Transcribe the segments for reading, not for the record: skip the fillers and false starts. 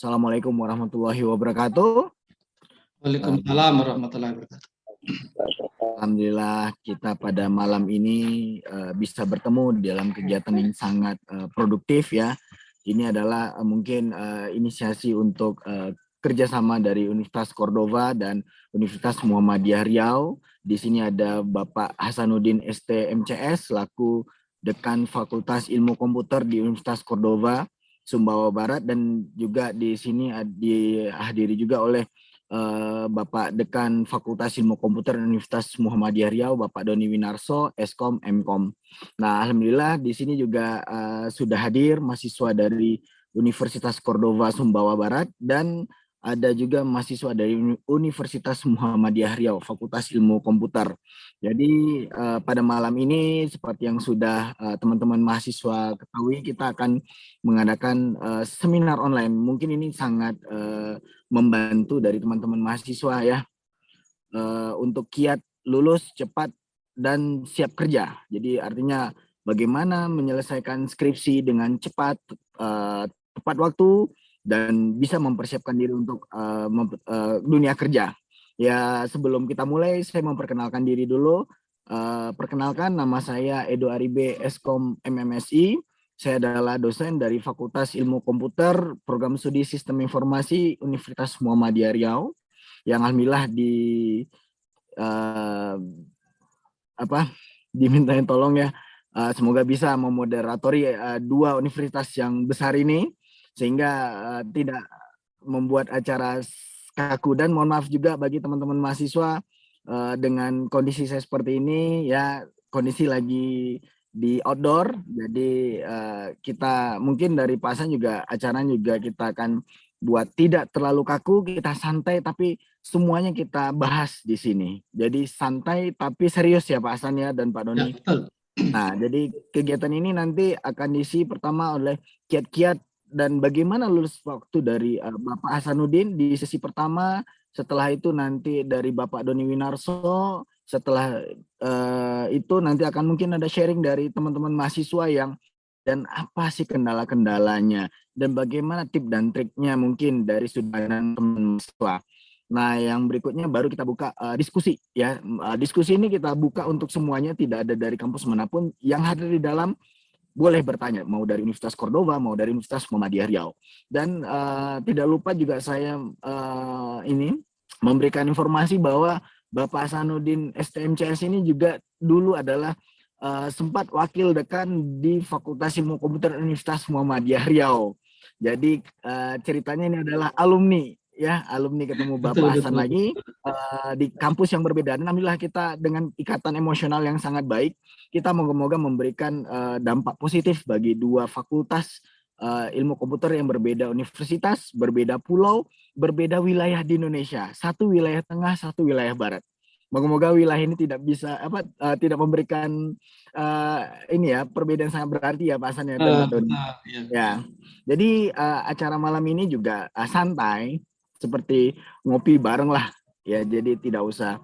Assalamualaikum warahmatullahi wabarakatuh. Waalaikumsalam warahmatullahi wabarakatuh. Alhamdulillah kita pada malam ini bisa bertemu dalam kegiatan yang sangat produktif ya. Ini adalah mungkin inisiasi untuk kerjasama dari Universitas Cordova dan Universitas Muhammadiyah Riau. Di sini ada Bapak Hasanuddin ST.MCS selaku Dekan Fakultas Ilmu Komputer di Universitas Cordova, Sumbawa Barat, dan juga di sini dihadiri juga oleh Bapak Dekan Fakultas Ilmu Komputer Universitas Muhammadiyah Riau, Bapak Doni Winarso, Eskom, Mkom. Nah, alhamdulillah di sini juga sudah hadir mahasiswa dari Universitas Cordova Sumbawa Barat dan ada juga mahasiswa dari Universitas Muhammadiyah Riau, Fakultas Ilmu Komputer. Jadi pada malam ini seperti yang sudah teman-teman mahasiswa ketahui, kita akan mengadakan seminar online. Mungkin ini sangat membantu dari teman-teman mahasiswa ya untuk kiat lulus cepat dan siap kerja. Jadi artinya bagaimana menyelesaikan skripsi dengan cepat, tepat waktu, dan bisa mempersiapkan diri untuk dunia kerja. Ya, sebelum kita mulai, saya memperkenalkan diri dulu. Perkenalkan, nama saya Edo Aribe, Eskom MMSI. Saya adalah dosen dari Fakultas Ilmu Komputer, Program Studi Sistem Informasi Universitas Muhammadiyah Riau, yang alhamdulillah dimintain tolong ya, semoga bisa memoderatori dua universitas yang besar ini, sehingga tidak membuat acara kaku. Dan mohon maaf juga bagi teman-teman mahasiswa dengan kondisi saya seperti ini ya, kondisi lagi di outdoor, jadi kita mungkin dari Pasan juga acaranya juga kita akan buat tidak terlalu kaku, kita santai tapi semuanya kita bahas di sini. Jadi santai tapi serius ya Pak Hasan ya dan Pak Doni. Ya, betul. Nah, jadi kegiatan ini nanti akan diisi pertama oleh kiat-kiat dan bagaimana lulus waktu dari Bapak Hasanuddin di sesi pertama. Setelah itu nanti dari Bapak Doni Winarso. Setelah itu nanti akan mungkin ada sharing dari teman-teman mahasiswa yang dan apa sih kendala-kendalanya dan bagaimana tip dan triknya mungkin dari sudut pandang teman mahasiswa. Nah, yang berikutnya baru kita buka diskusi ya. Diskusi ini kita buka untuk semuanya, tidak ada dari kampus manapun yang hadir di dalam boleh bertanya, mau dari Universitas Cordova, mau dari Universitas Muhammadiyah Riau. Dan tidak lupa juga saya ini memberikan informasi bahwa Bapak Hasanuddin STMCS ini juga dulu adalah sempat wakil dekan di Fakultas Ilmu Komputer Universitas Muhammadiyah Riau. Jadi ceritanya ini adalah alumni ya, alumni ketemu Bapak Hasan lagi di kampus yang berbeda. Dan alhamdulillah kita dengan ikatan emosional yang sangat baik, kita moga-moga memberikan dampak positif bagi dua fakultas ilmu komputer yang berbeda universitas, berbeda pulau, berbeda wilayah di Indonesia. Satu wilayah tengah, satu wilayah barat. Moga-moga wilayah ini tidak bisa tidak memberikan ini ya perbedaan sangat berarti ya Pak Hasan ya dan Pak Doni. Ya. Jadi acara malam ini juga santai seperti ngopi bareng lah ya. Jadi tidak usah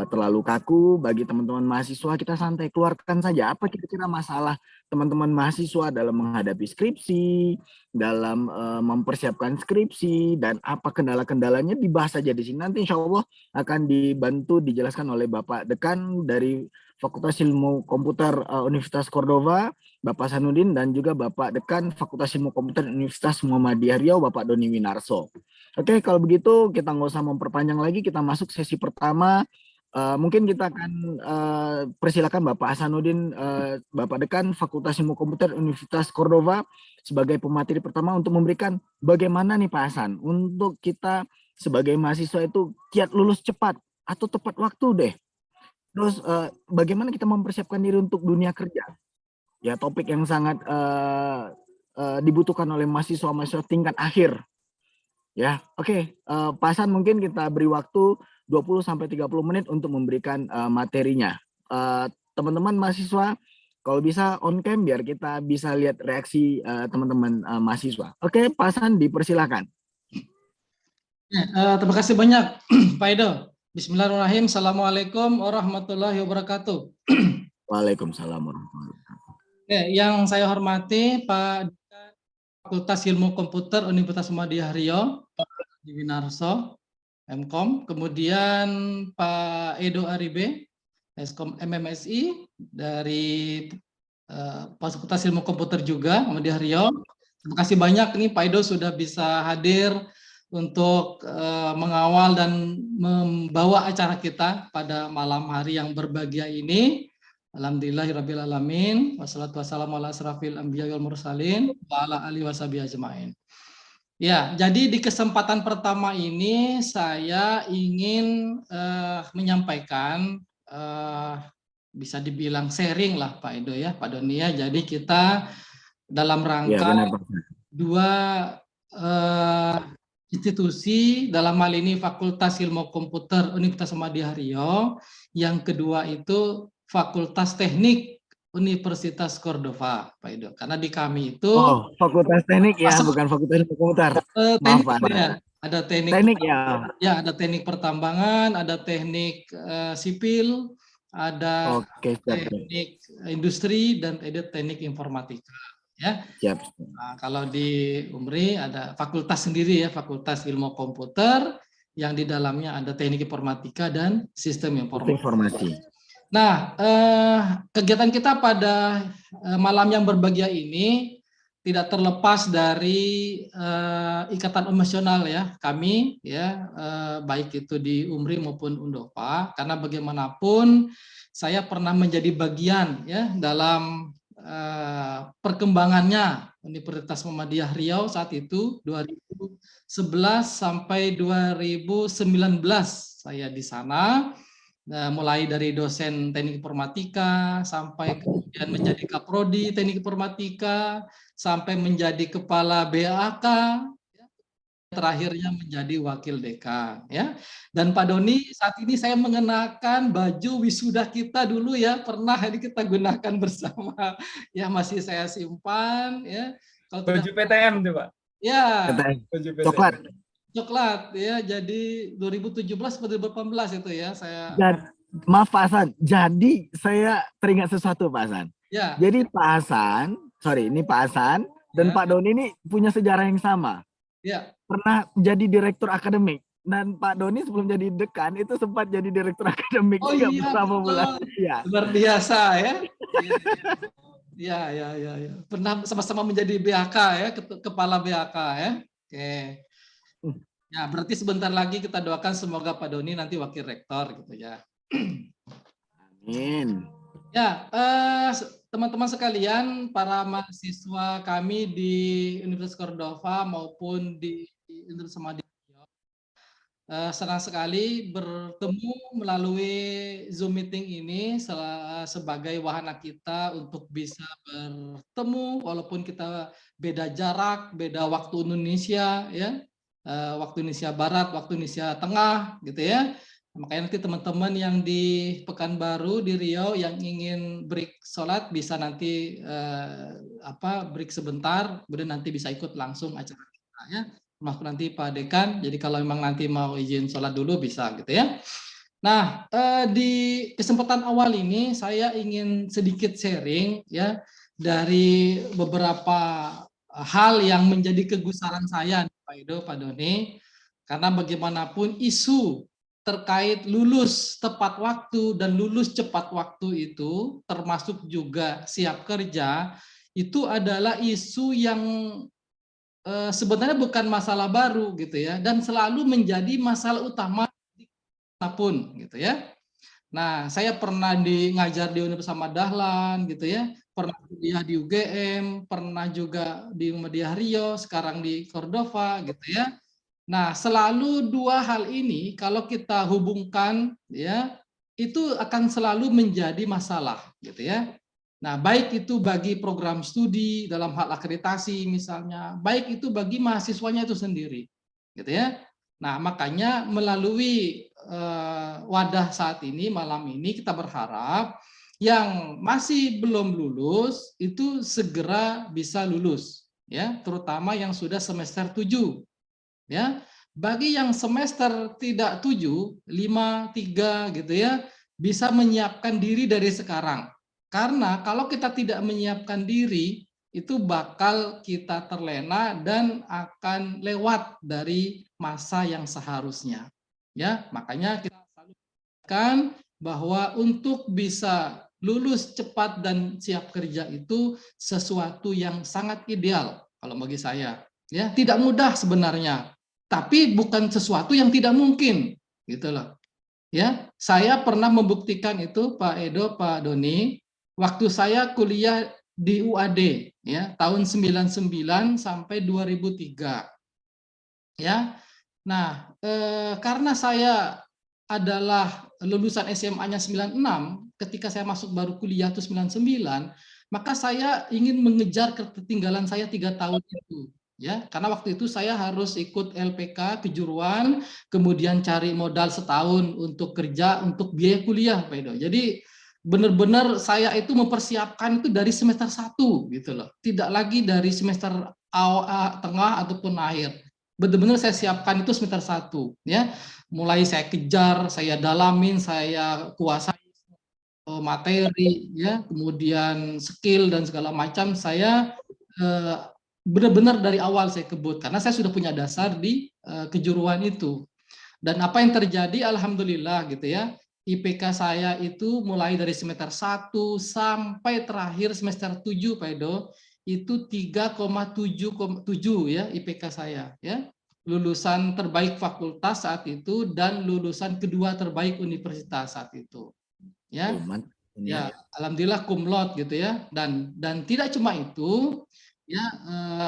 terlalu kaku. Bagi teman-teman mahasiswa, kita santai, keluarkan saja apa kira-kira masalah teman-teman mahasiswa dalam menghadapi skripsi, dalam mempersiapkan skripsi, dan apa kendala-kendalanya dibahas saja di sini. Nanti insya Allah akan dibantu dijelaskan oleh Bapak Dekan dari Fakultas Ilmu Komputer Universitas Cordova, Bapak Hasanuddin, dan juga Bapak Dekan Fakultas Ilmu Komputer Universitas Muhammadiyah Riau, Bapak Doni Winarso. Oke, kalau begitu kita nggak usah memperpanjang lagi, kita masuk sesi pertama. Mungkin kita akan persilakan Bapak Hasanuddin, Bapak Dekan Fakultas Ilmu Komputer Universitas Cordova sebagai pemateri pertama untuk memberikan bagaimana nih Pak Hasan untuk kita sebagai mahasiswa itu kiat lulus cepat atau tepat waktu deh. Terus bagaimana kita mempersiapkan diri untuk dunia kerja? Ya, topik yang sangat dibutuhkan oleh mahasiswa-mahasiswa tingkat akhir. Ya, oke. Pak Hasan mungkin kita beri waktu 20-30 menit untuk memberikan materinya. Teman-teman mahasiswa, kalau bisa on cam biar kita bisa lihat reaksi teman-teman mahasiswa. Oke, Pak Hasan dipersilakan. Terima kasih banyak Pak Edo. Bismillahirrahmanirrahim. Assalamualaikum warahmatullahi wabarakatuh. Waalaikumsalam warahmatullahi wabarakatuh. Yang saya hormati Pak Fakultas Ilmu Komputer Universitas Muhammadiyah Riau, Pak Winarso, MKOM, kemudian Pak Edo Aribe, MMSI dari Fakultas Ilmu Komputer juga Muhammadiyah Riau. Terima kasih banyak nih Pak Edo sudah bisa hadir untuk mengawal dan membawa acara kita pada malam hari yang berbahagia ini. Alhamdulillahirabbil alamin. Wassalatu wassalamu ala asrafil anbiya wal mursalin wa ala alihi washabihi ajmain. Ya, jadi di kesempatan pertama ini saya ingin menyampaikan bisa dibilang sharing lah Pak Edo ya, Pak Doni ya. Jadi kita dalam Ya, rangka benar, Pak. dua institusi, dalam hal ini Fakultas Ilmu Komputer Universitas Muhammadiyah Riau, yang kedua itu Fakultas Teknik Universitas Cordova, Pak Edo. Karena di kami itu Fakultas Teknik ya, masuk bukan Fakultas Ilmu Komputer. Maaf, teknik Pak. ya. Ada Teknik ya. ya, ada teknik pertambangan, ada teknik sipil, ada Oke, siap. teknik industri, dan ada teknik informatika. Ya. Siap. Nah, kalau di UMRI ada fakultas sendiri ya, Fakultas Ilmu Komputer, yang di dalamnya ada teknik informatika dan sistem informasi. Nah, kegiatan kita pada malam yang berbahagia ini tidak terlepas dari ikatan emosional ya kami ya, baik itu di UMRI maupun Undova, karena bagaimanapun saya pernah menjadi bagian ya dalam perkembangannya Universitas Muhammadiyah Riau saat itu 2011 sampai 2019 saya di sana. Nah, mulai dari dosen teknik informatika sampai kemudian menjadi kaprodi teknik informatika sampai menjadi kepala BAK, terakhirnya menjadi wakil dekan ya. Dan Pak Doni, saat ini saya mengenakan baju wisuda kita dulu ya, pernah ini kita gunakan bersama ya, masih saya simpan ya. Kalau baju PTM tuh Pak. Ya, baju PTM. Coklat ya, jadi 2017 atau 2018 itu ya saya. Maaf Pak Hasan, jadi saya teringat sesuatu Pak Hasan. Ya. Jadi Pak Hasan, ini Pak Hasan dan Pak Doni ini punya sejarah yang sama. Ya. Pernah jadi direktur akademik, dan Pak Doni sebelum jadi dekan itu sempat jadi direktur akademik juga bersama bulan. Ya. Luar biasa ya. Ya. Pernah sama-sama menjadi BAK ya, kepala BAK ya. Oke. Ya, berarti sebentar lagi kita doakan semoga Pak Doni nanti wakil rektor gitu ya. Amin. Ya, teman-teman sekalian, para mahasiswa kami di Universitas Cordova maupun di Universitas Muhammadiyah, senang sekali bertemu melalui Zoom meeting ini sebagai wahana kita untuk bisa bertemu walaupun kita beda jarak, beda waktu Indonesia ya, waktu Indonesia Barat, waktu Indonesia Tengah gitu ya. Makanya nanti teman-teman yang di Pekanbaru di Riau yang ingin break sholat bisa nanti break sebentar, kemudian nanti bisa ikut langsung acara kita ya. Maaf nanti Pak Dekan, jadi kalau memang nanti mau izin sholat dulu bisa gitu ya. Nah, di kesempatan awal ini saya ingin sedikit sharing ya dari beberapa hal yang menjadi kegusaran saya Pak Edo, Pak Doni, karena bagaimanapun isu terkait lulus tepat waktu dan lulus cepat waktu itu, termasuk juga siap kerja, itu adalah isu yang sebenarnya bukan masalah baru gitu ya, dan selalu menjadi masalah utama dimanapun gitu ya. Nah, saya pernah ngajar di Universitas Ahmad Dahlan gitu ya, pernah kuliah di UGM, pernah juga di Muhammadiyah Riau, sekarang di Cordova gitu ya. Nah, selalu dua hal ini kalau kita hubungkan ya, itu akan selalu menjadi masalah gitu ya. Nah, baik itu bagi program studi dalam hal akreditasi misalnya, baik itu bagi mahasiswanya itu sendiri gitu ya. Nah, makanya melalui wadah saat ini, malam ini kita berharap yang masih belum lulus itu segera bisa lulus ya, terutama yang sudah semester 7. Ya, bagi yang semester tidak 7, 5, 3 gitu ya, bisa menyiapkan diri dari sekarang. Karena kalau kita tidak menyiapkan diri, itu bakal kita terlena dan akan lewat dari masa yang seharusnya. Ya, makanya kita selalu katakan bahwa untuk bisa lulus cepat dan siap kerja itu sesuatu yang sangat ideal kalau bagi saya. Ya, tidak mudah sebenarnya, tapi bukan sesuatu yang tidak mungkin, gitu loh. Ya, saya pernah membuktikan itu Pak Edo, Pak Doni, waktu saya kuliah di UAD ya, tahun 99 sampai 2003. Ya. Nah, karena saya adalah lulusan SMA-nya 96, ketika saya masuk baru kuliah itu 99, maka saya ingin mengejar ketertinggalan saya 3 tahun itu. Ya, karena waktu itu saya harus ikut LPK kejuruan, kemudian cari modal setahun untuk kerja, untuk biaya kuliah, Pak Edo. Jadi benar-benar saya itu mempersiapkan itu dari semester 1 gitu loh. Tidak lagi dari semester awal, tengah ataupun akhir. Benar-benar saya siapkan itu semester 1 ya. Mulai saya kejar, saya dalamin, saya kuasai materi ya, kemudian skill dan segala macam saya benar-benar dari awal saya kebut karena saya sudah punya dasar di kejuruan itu. Dan apa yang terjadi alhamdulillah gitu ya. IPK saya itu mulai dari semester 1 sampai terakhir semester 7 Pak Edo itu 3,7 ya IPK saya ya. Lulusan terbaik fakultas saat itu dan lulusan kedua terbaik universitas saat itu. Ya. Ya, alhamdulillah cum laude gitu ya. Dan tidak cuma itu, ya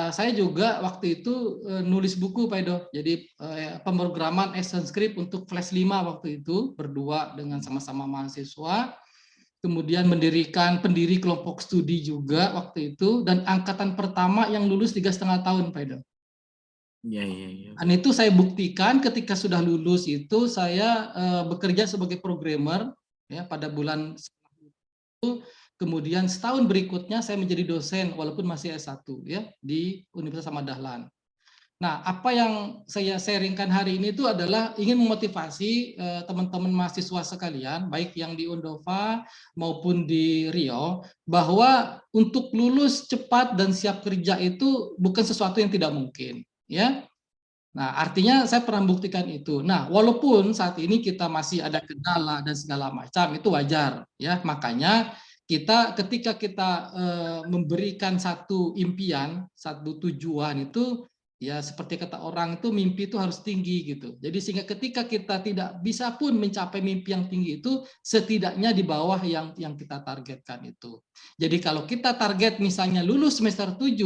saya juga waktu itu nulis buku Pak Edo. Jadi pemrograman ActionScript untuk Flash 5 waktu itu berdua dengan sama-sama mahasiswa. Kemudian mendirikan pendiri kelompok studi juga waktu itu dan angkatan pertama yang lulus 3,5 tahun Pak Edo. Iya. Dan itu saya buktikan ketika sudah lulus itu saya bekerja sebagai programmer ya pada bulan itu, kemudian setahun berikutnya saya menjadi dosen walaupun masih S1 ya di Universitas Ahmad Dahlan. Nah, apa yang saya sharingkan hari ini itu adalah ingin memotivasi teman-teman mahasiswa sekalian, baik yang di Undova maupun di Riau, bahwa untuk lulus cepat dan siap kerja itu bukan sesuatu yang tidak mungkin, ya. Nah, artinya saya pernah buktikan itu. Nah, walaupun saat ini kita masih ada kendala dan segala macam, itu wajar, ya. Makanya ketika kita memberikan satu impian, satu tujuan itu, ya seperti kata orang itu mimpi itu harus tinggi gitu. Jadi sehingga ketika kita tidak bisa pun mencapai mimpi yang tinggi itu, setidaknya di bawah yang kita targetkan itu. Jadi kalau kita target misalnya lulus semester 7,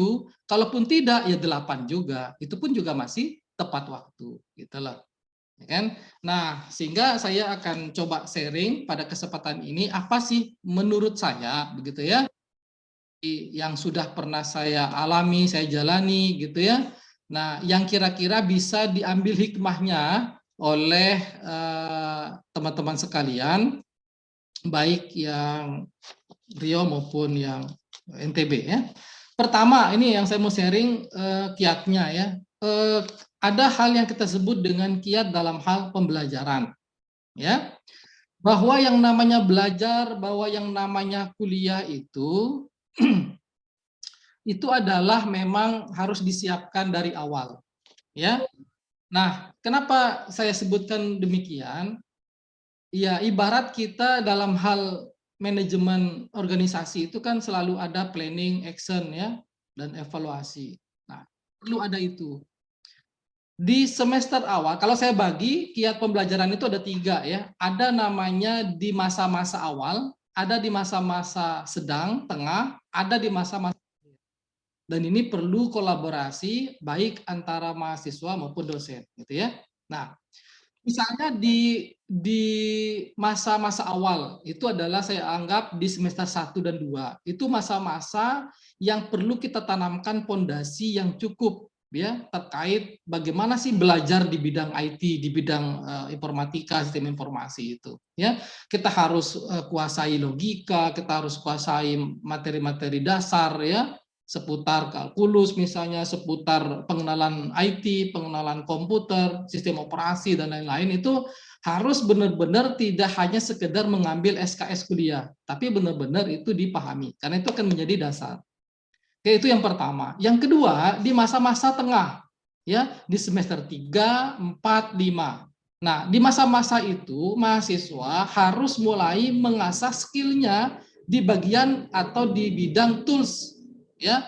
kalaupun tidak ya 8 juga, itu pun juga masih tepat waktu gitu loh. Ya kan? Nah, sehingga saya akan coba sharing pada kesempatan ini apa sih menurut saya begitu ya yang sudah pernah saya alami, saya jalani gitu ya. Nah, yang kira-kira bisa diambil hikmahnya oleh teman-teman sekalian baik yang Riau maupun yang NTB ya. Pertama, ini yang saya mau sharing kiatnya ya. Ada hal yang kita sebut dengan kiat dalam hal pembelajaran. Ya. Bahwa yang namanya belajar, bahwa yang namanya kuliah itu itu adalah memang harus disiapkan dari awal. Ya. Nah, kenapa saya sebutkan demikian? Ya, ibarat kita dalam hal manajemen organisasi itu kan selalu ada planning, action ya, dan evaluasi. Nah, perlu ada itu. Di semester awal, kalau saya bagi kiat pembelajaran itu ada 3 ya. Ada namanya di masa-masa awal, ada di masa-masa sedang, tengah, ada di masa-masa. Dan ini perlu kolaborasi baik antara mahasiswa maupun dosen, gitu ya. Nah, misalnya di masa-masa awal itu adalah saya anggap di semester 1 dan 2. Itu masa-masa yang perlu kita tanamkan pondasi yang cukup ya terkait bagaimana sih belajar di bidang IT, di bidang informatika, sistem informasi itu. Ya, kita harus kuasai logika, kita harus kuasai materi-materi dasar ya seputar kalkulus misalnya, seputar pengenalan IT, pengenalan komputer, sistem operasi dan lain-lain itu harus benar-benar tidak hanya sekedar mengambil SKS kuliah, tapi benar-benar itu dipahami karena itu akan menjadi dasar. Oke, itu yang pertama. Yang kedua, di masa-masa tengah, ya, di semester 3, 4, 5. Nah, di masa-masa itu mahasiswa harus mulai mengasah skillnya di bagian atau di bidang tools, ya.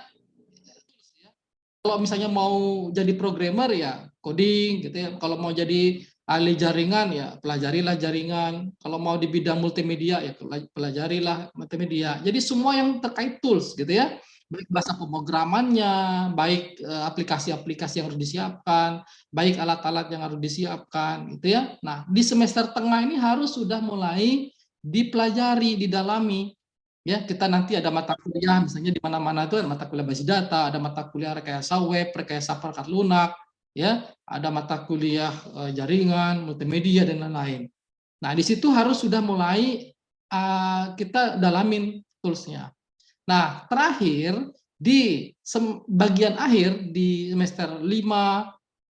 Kalau misalnya mau jadi programmer ya coding gitu ya. Kalau mau jadi ahli jaringan ya pelajarilah jaringan. Kalau mau di bidang multimedia ya pelajarilah multimedia. Jadi semua yang terkait tools gitu ya. Baik bahasa pemrogramannya, baik aplikasi-aplikasi yang harus disiapkan, baik alat-alat yang harus disiapkan gitu ya. Nah, di semester tengah ini harus sudah mulai dipelajari, didalami. Ya, kita nanti ada mata kuliah, misalnya di mana-mana itu ada mata kuliah basis data, ada mata kuliah rekayasa web, rekayasa perangkat lunak, ya, ada mata kuliah jaringan, multimedia dan lain-lain. Nah, di situ harus sudah mulai kita dalamin toolsnya. Nah, terakhir di bagian akhir di semester 5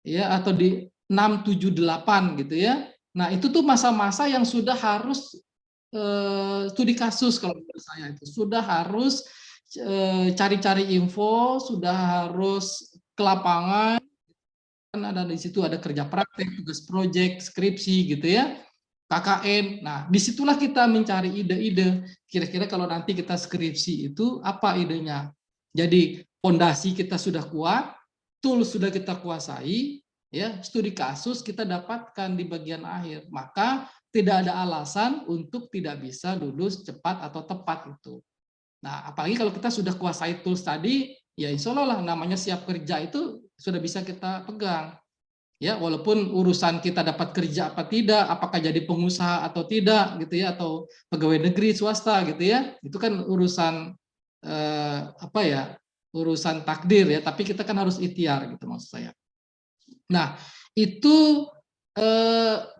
ya atau di 6, 7, 8 gitu ya. Nah, itu tuh masa-masa yang sudah harus studi kasus kalau menurut saya itu sudah harus cari-cari info, sudah harus ke lapangan, kan ada di situ ada kerja praktek, tugas proyek, skripsi gitu ya, KKN. Nah, disitulah kita mencari ide-ide. Kira-kira kalau nanti kita skripsi itu apa idenya? Jadi fondasi kita sudah kuat, tools sudah kita kuasai, ya studi kasus kita dapatkan di bagian akhir. Maka tidak ada alasan untuk tidak bisa lulus cepat atau tepat itu. Nah, apalagi kalau kita sudah kuasai tools tadi, ya insya Allah lah namanya siap kerja itu sudah bisa kita pegang. Ya, walaupun urusan kita dapat kerja apa tidak, apakah jadi pengusaha atau tidak gitu ya, atau pegawai negeri swasta gitu ya, itu kan urusan apa ya, urusan takdir ya, tapi kita kan harus ikhtiar gitu maksud saya. Nah, itu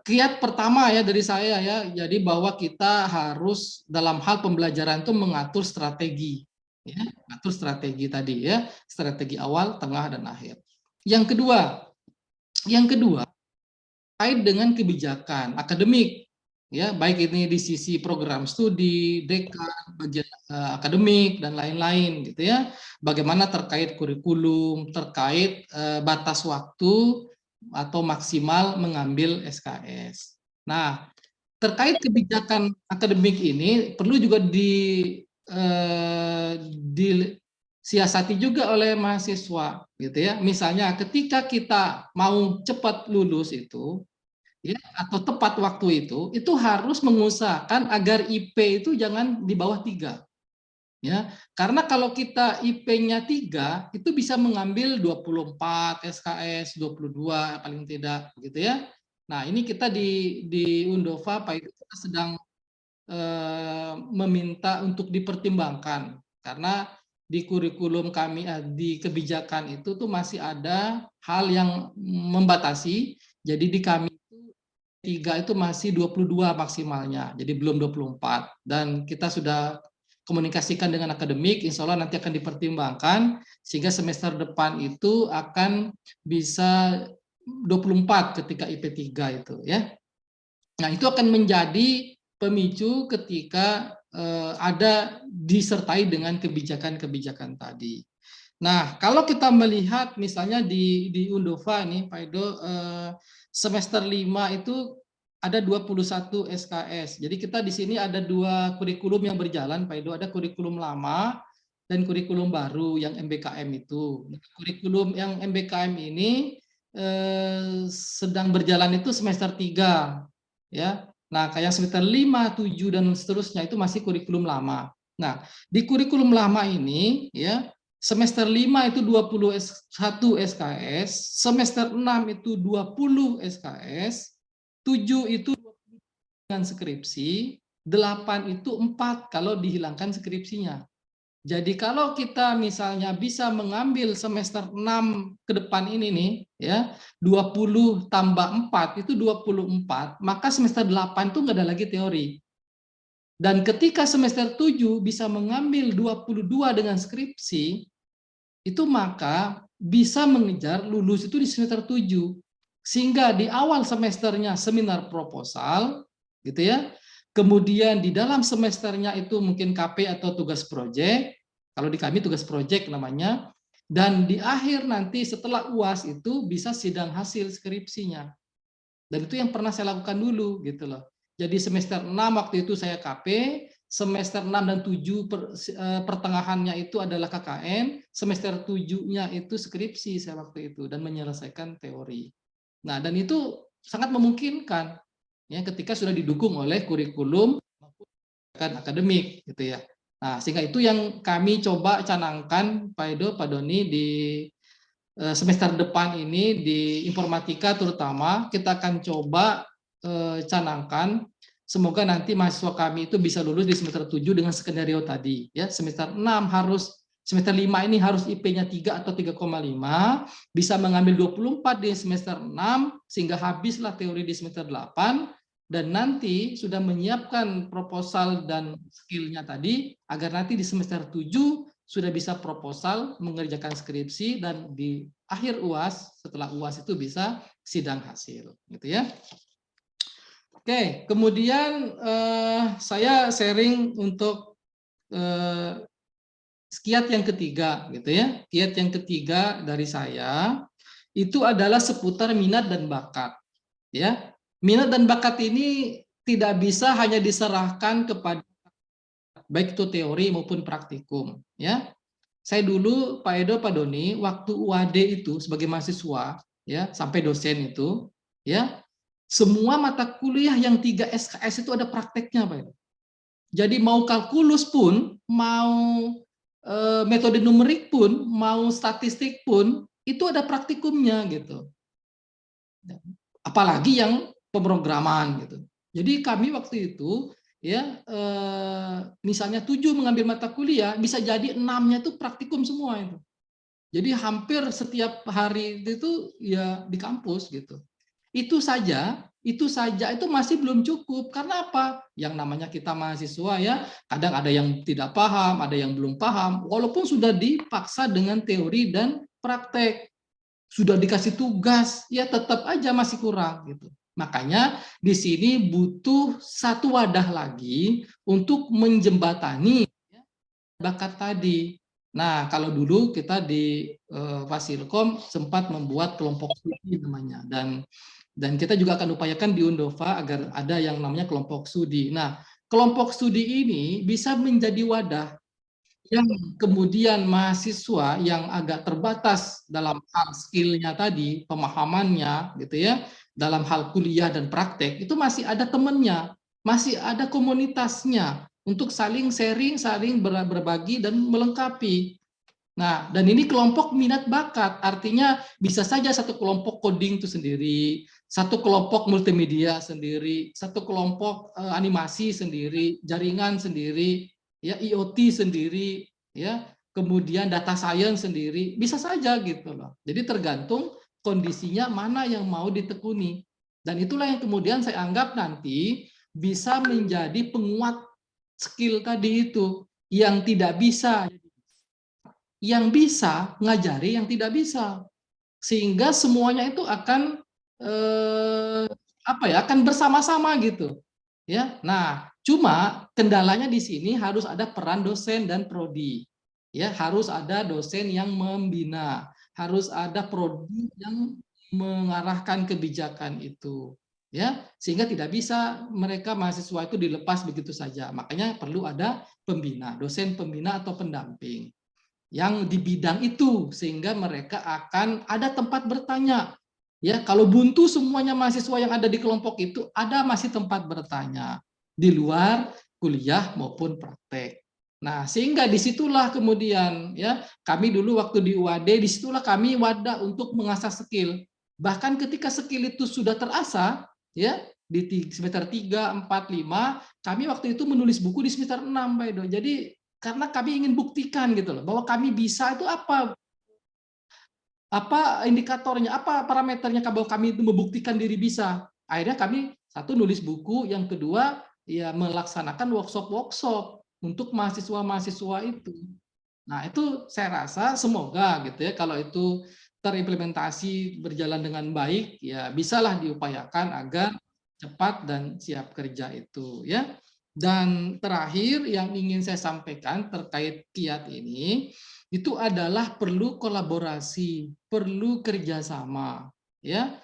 kiat pertama ya dari saya ya, jadi bahwa kita harus dalam hal pembelajaran itu mengatur strategi, ya, mengatur strategi tadi ya, strategi awal, tengah dan akhir. Yang kedua terkait dengan kebijakan akademik, ya baik ini di sisi program studi, dekan, bagian akademik dan lain-lain gitu ya. Bagaimana terkait kurikulum, terkait batas waktu atau maksimal mengambil SKS. Nah, terkait kebijakan akademik ini perlu juga disiasati juga oleh mahasiswa gitu ya. Misalnya ketika kita mau cepat lulus itu ya atau tepat waktu itu harus mengusahakan agar IP itu jangan di bawah 3. Ya, karena kalau kita IP-nya 3 itu bisa mengambil 24 SKS, 22 paling tidak gitu ya. Nah, ini kita di Undova Pak itu kita sedang meminta untuk dipertimbangkan karena di kurikulum kami di kebijakan itu tuh masih ada hal yang membatasi. Jadi di kami 3 itu masih 22 maksimalnya, jadi belum 24. Dan kita sudah komunikasikan dengan akademik, insya Allah nanti akan dipertimbangkan, sehingga semester depan itu akan bisa 24 ketika IP 3 itu ya. Nah, itu akan menjadi pemicu ketika ada disertai dengan kebijakan-kebijakan tadi. Nah, kalau kita melihat misalnya di Undova nih, Pak Edo, semester 5 itu ada 21 SKS. Jadi kita di sini ada 2 kurikulum yang berjalan, Pak Edo. Ada kurikulum lama dan kurikulum baru yang MBKM itu. Kurikulum yang MBKM ini sedang berjalan itu semester 3. Ya. Nah, kayak semester 5, 7 dan seterusnya itu masih kurikulum lama. Nah, di kurikulum lama ini ya semester 5 itu 21 SKS, semester 6 itu 20 SKS, 7 itu dengan skripsi, 8 itu 4 kalau dihilangkan skripsinya. Jadi kalau kita misalnya bisa mengambil semester 6 ke depan ini nih, ya 20 tambah 4 itu 24, maka semester 8 itu nggak ada lagi teori. Dan ketika semester 7 bisa mengambil 22 dengan skripsi, itu maka bisa mengejar lulus itu di semester 7. Sehingga di awal semesternya seminar proposal, gitu ya. Kemudian di dalam semesternya itu mungkin KP atau tugas proyek. Kalau di kami tugas proyek namanya. Dan di akhir nanti setelah UAS itu bisa sidang hasil skripsinya. Dan itu yang pernah saya lakukan dulu gitu loh. Jadi semester 6 waktu itu saya KP, semester 6 dan 7 pertengahannya itu adalah KKN, semester 7-nya itu skripsi saya waktu itu dan menyelesaikan teori. Nah, dan itu sangat memungkinkan ya ketika sudah didukung oleh kurikulum maupun akademik gitu ya. Nah, sehingga itu yang kami coba canangkan Pak Edo, Pak Doni di semester depan ini di informatika terutama kita akan coba canangkan semoga nanti mahasiswa kami itu bisa lulus di semester 7 dengan skenario tadi ya. Semester 6 harus semester 5 ini harus IP-nya 3 atau 3,5, bisa mengambil 24 di semester 6 sehingga habislah teori di semester 8 dan nanti sudah menyiapkan proposal dan skill-nya tadi agar nanti di semester 7 sudah bisa proposal, mengerjakan skripsi, dan di akhir UAS, setelah UAS itu bisa sidang hasil, gitu ya. Oke, kemudian saya sharing untuk kiat yang ketiga, gitu ya. Kiat yang ketiga dari saya itu adalah seputar minat dan bakat, ya. Minat dan bakat ini tidak bisa hanya diserahkan kepada baik itu teori maupun praktikum, ya. Saya dulu Pak Edo, Pak Doni, waktu UAD itu sebagai mahasiswa, ya sampai dosen itu, ya semua mata kuliah yang 3 SKS itu ada prakteknya, Pak Edo. Jadi mau kalkulus pun, mau metode numerik pun, mau statistik pun, itu ada praktikumnya gitu. Apalagi yang pemrograman gitu. Jadi kami waktu itu ya misalnya 7 mengambil mata kuliah, bisa jadi 6-nya itu praktikum semua itu. Jadi hampir setiap hari itu ya di kampus gitu. Itu saja itu masih belum cukup. Karena apa? Yang namanya kita mahasiswa ya, kadang ada yang tidak paham, ada yang belum paham, walaupun sudah dipaksa dengan teori dan praktek. Sudah dikasih tugas, ya tetap aja masih kurang gitu. Makanya di sini butuh satu wadah lagi untuk menjembatani bakat tadi. Nah, kalau dulu kita di Fasilkom sempat membuat kelompok studi namanya, dan kita juga akan upayakan di Undova agar ada yang namanya kelompok studi. Nah, kelompok studi ini bisa menjadi wadah yang kemudian mahasiswa yang agak terbatas dalam hal skill-nya tadi, pemahamannya gitu ya, dalam hal kuliah dan praktek, itu masih ada temannya, masih ada komunitasnya untuk saling sharing, saling berbagi dan melengkapi. Nah, dan ini kelompok minat bakat, artinya bisa saja satu kelompok coding itu sendiri, satu kelompok multimedia sendiri, satu kelompok animasi sendiri, jaringan sendiri, ya IoT sendiri, ya kemudian data science sendiri, bisa saja gitu loh. Jadi tergantung kondisinya mana yang mau ditekuni. Dan itulah yang kemudian saya anggap nanti bisa menjadi penguat skill tadi itu, yang tidak bisa yang bisa ngajari yang tidak bisa, sehingga semuanya itu akan akan bersama-sama gitu ya. Nah, cuma kendalanya di sini harus ada peran dosen dan prodi ya, harus ada dosen yang membina, harus ada prodi yang mengarahkan kebijakan itu ya, sehingga tidak bisa mereka mahasiswa itu dilepas begitu saja. Makanya perlu ada pembina, dosen pembina atau pendamping yang di bidang itu, sehingga mereka akan ada tempat bertanya. Ya, kalau buntu semuanya mahasiswa yang ada di kelompok itu, ada masih tempat bertanya di luar kuliah maupun praktek. Nah, sehingga disitulah kemudian ya kami dulu waktu di UAD, disitulah kami wadah untuk mengasah skill. Bahkan ketika skill itu sudah terasa, ya di semester 3, 4, 5, kami waktu itu menulis buku di semester 6, Pak Edo. Jadi karena kami ingin buktikan gitu loh bahwa kami bisa itu apa indikatornya, apa parameternya bahwa kami itu membuktikan diri bisa. Akhirnya kami satu nulis buku, yang kedua ya melaksanakan workshop untuk mahasiswa-mahasiswa itu. Nah, itu saya rasa semoga gitu ya kalau itu terimplementasi berjalan dengan baik, ya bisalah diupayakan agar cepat dan siap kerja itu ya. Dan terakhir yang ingin saya sampaikan terkait kiat ini, itu adalah perlu kolaborasi, perlu kerjasama, ya.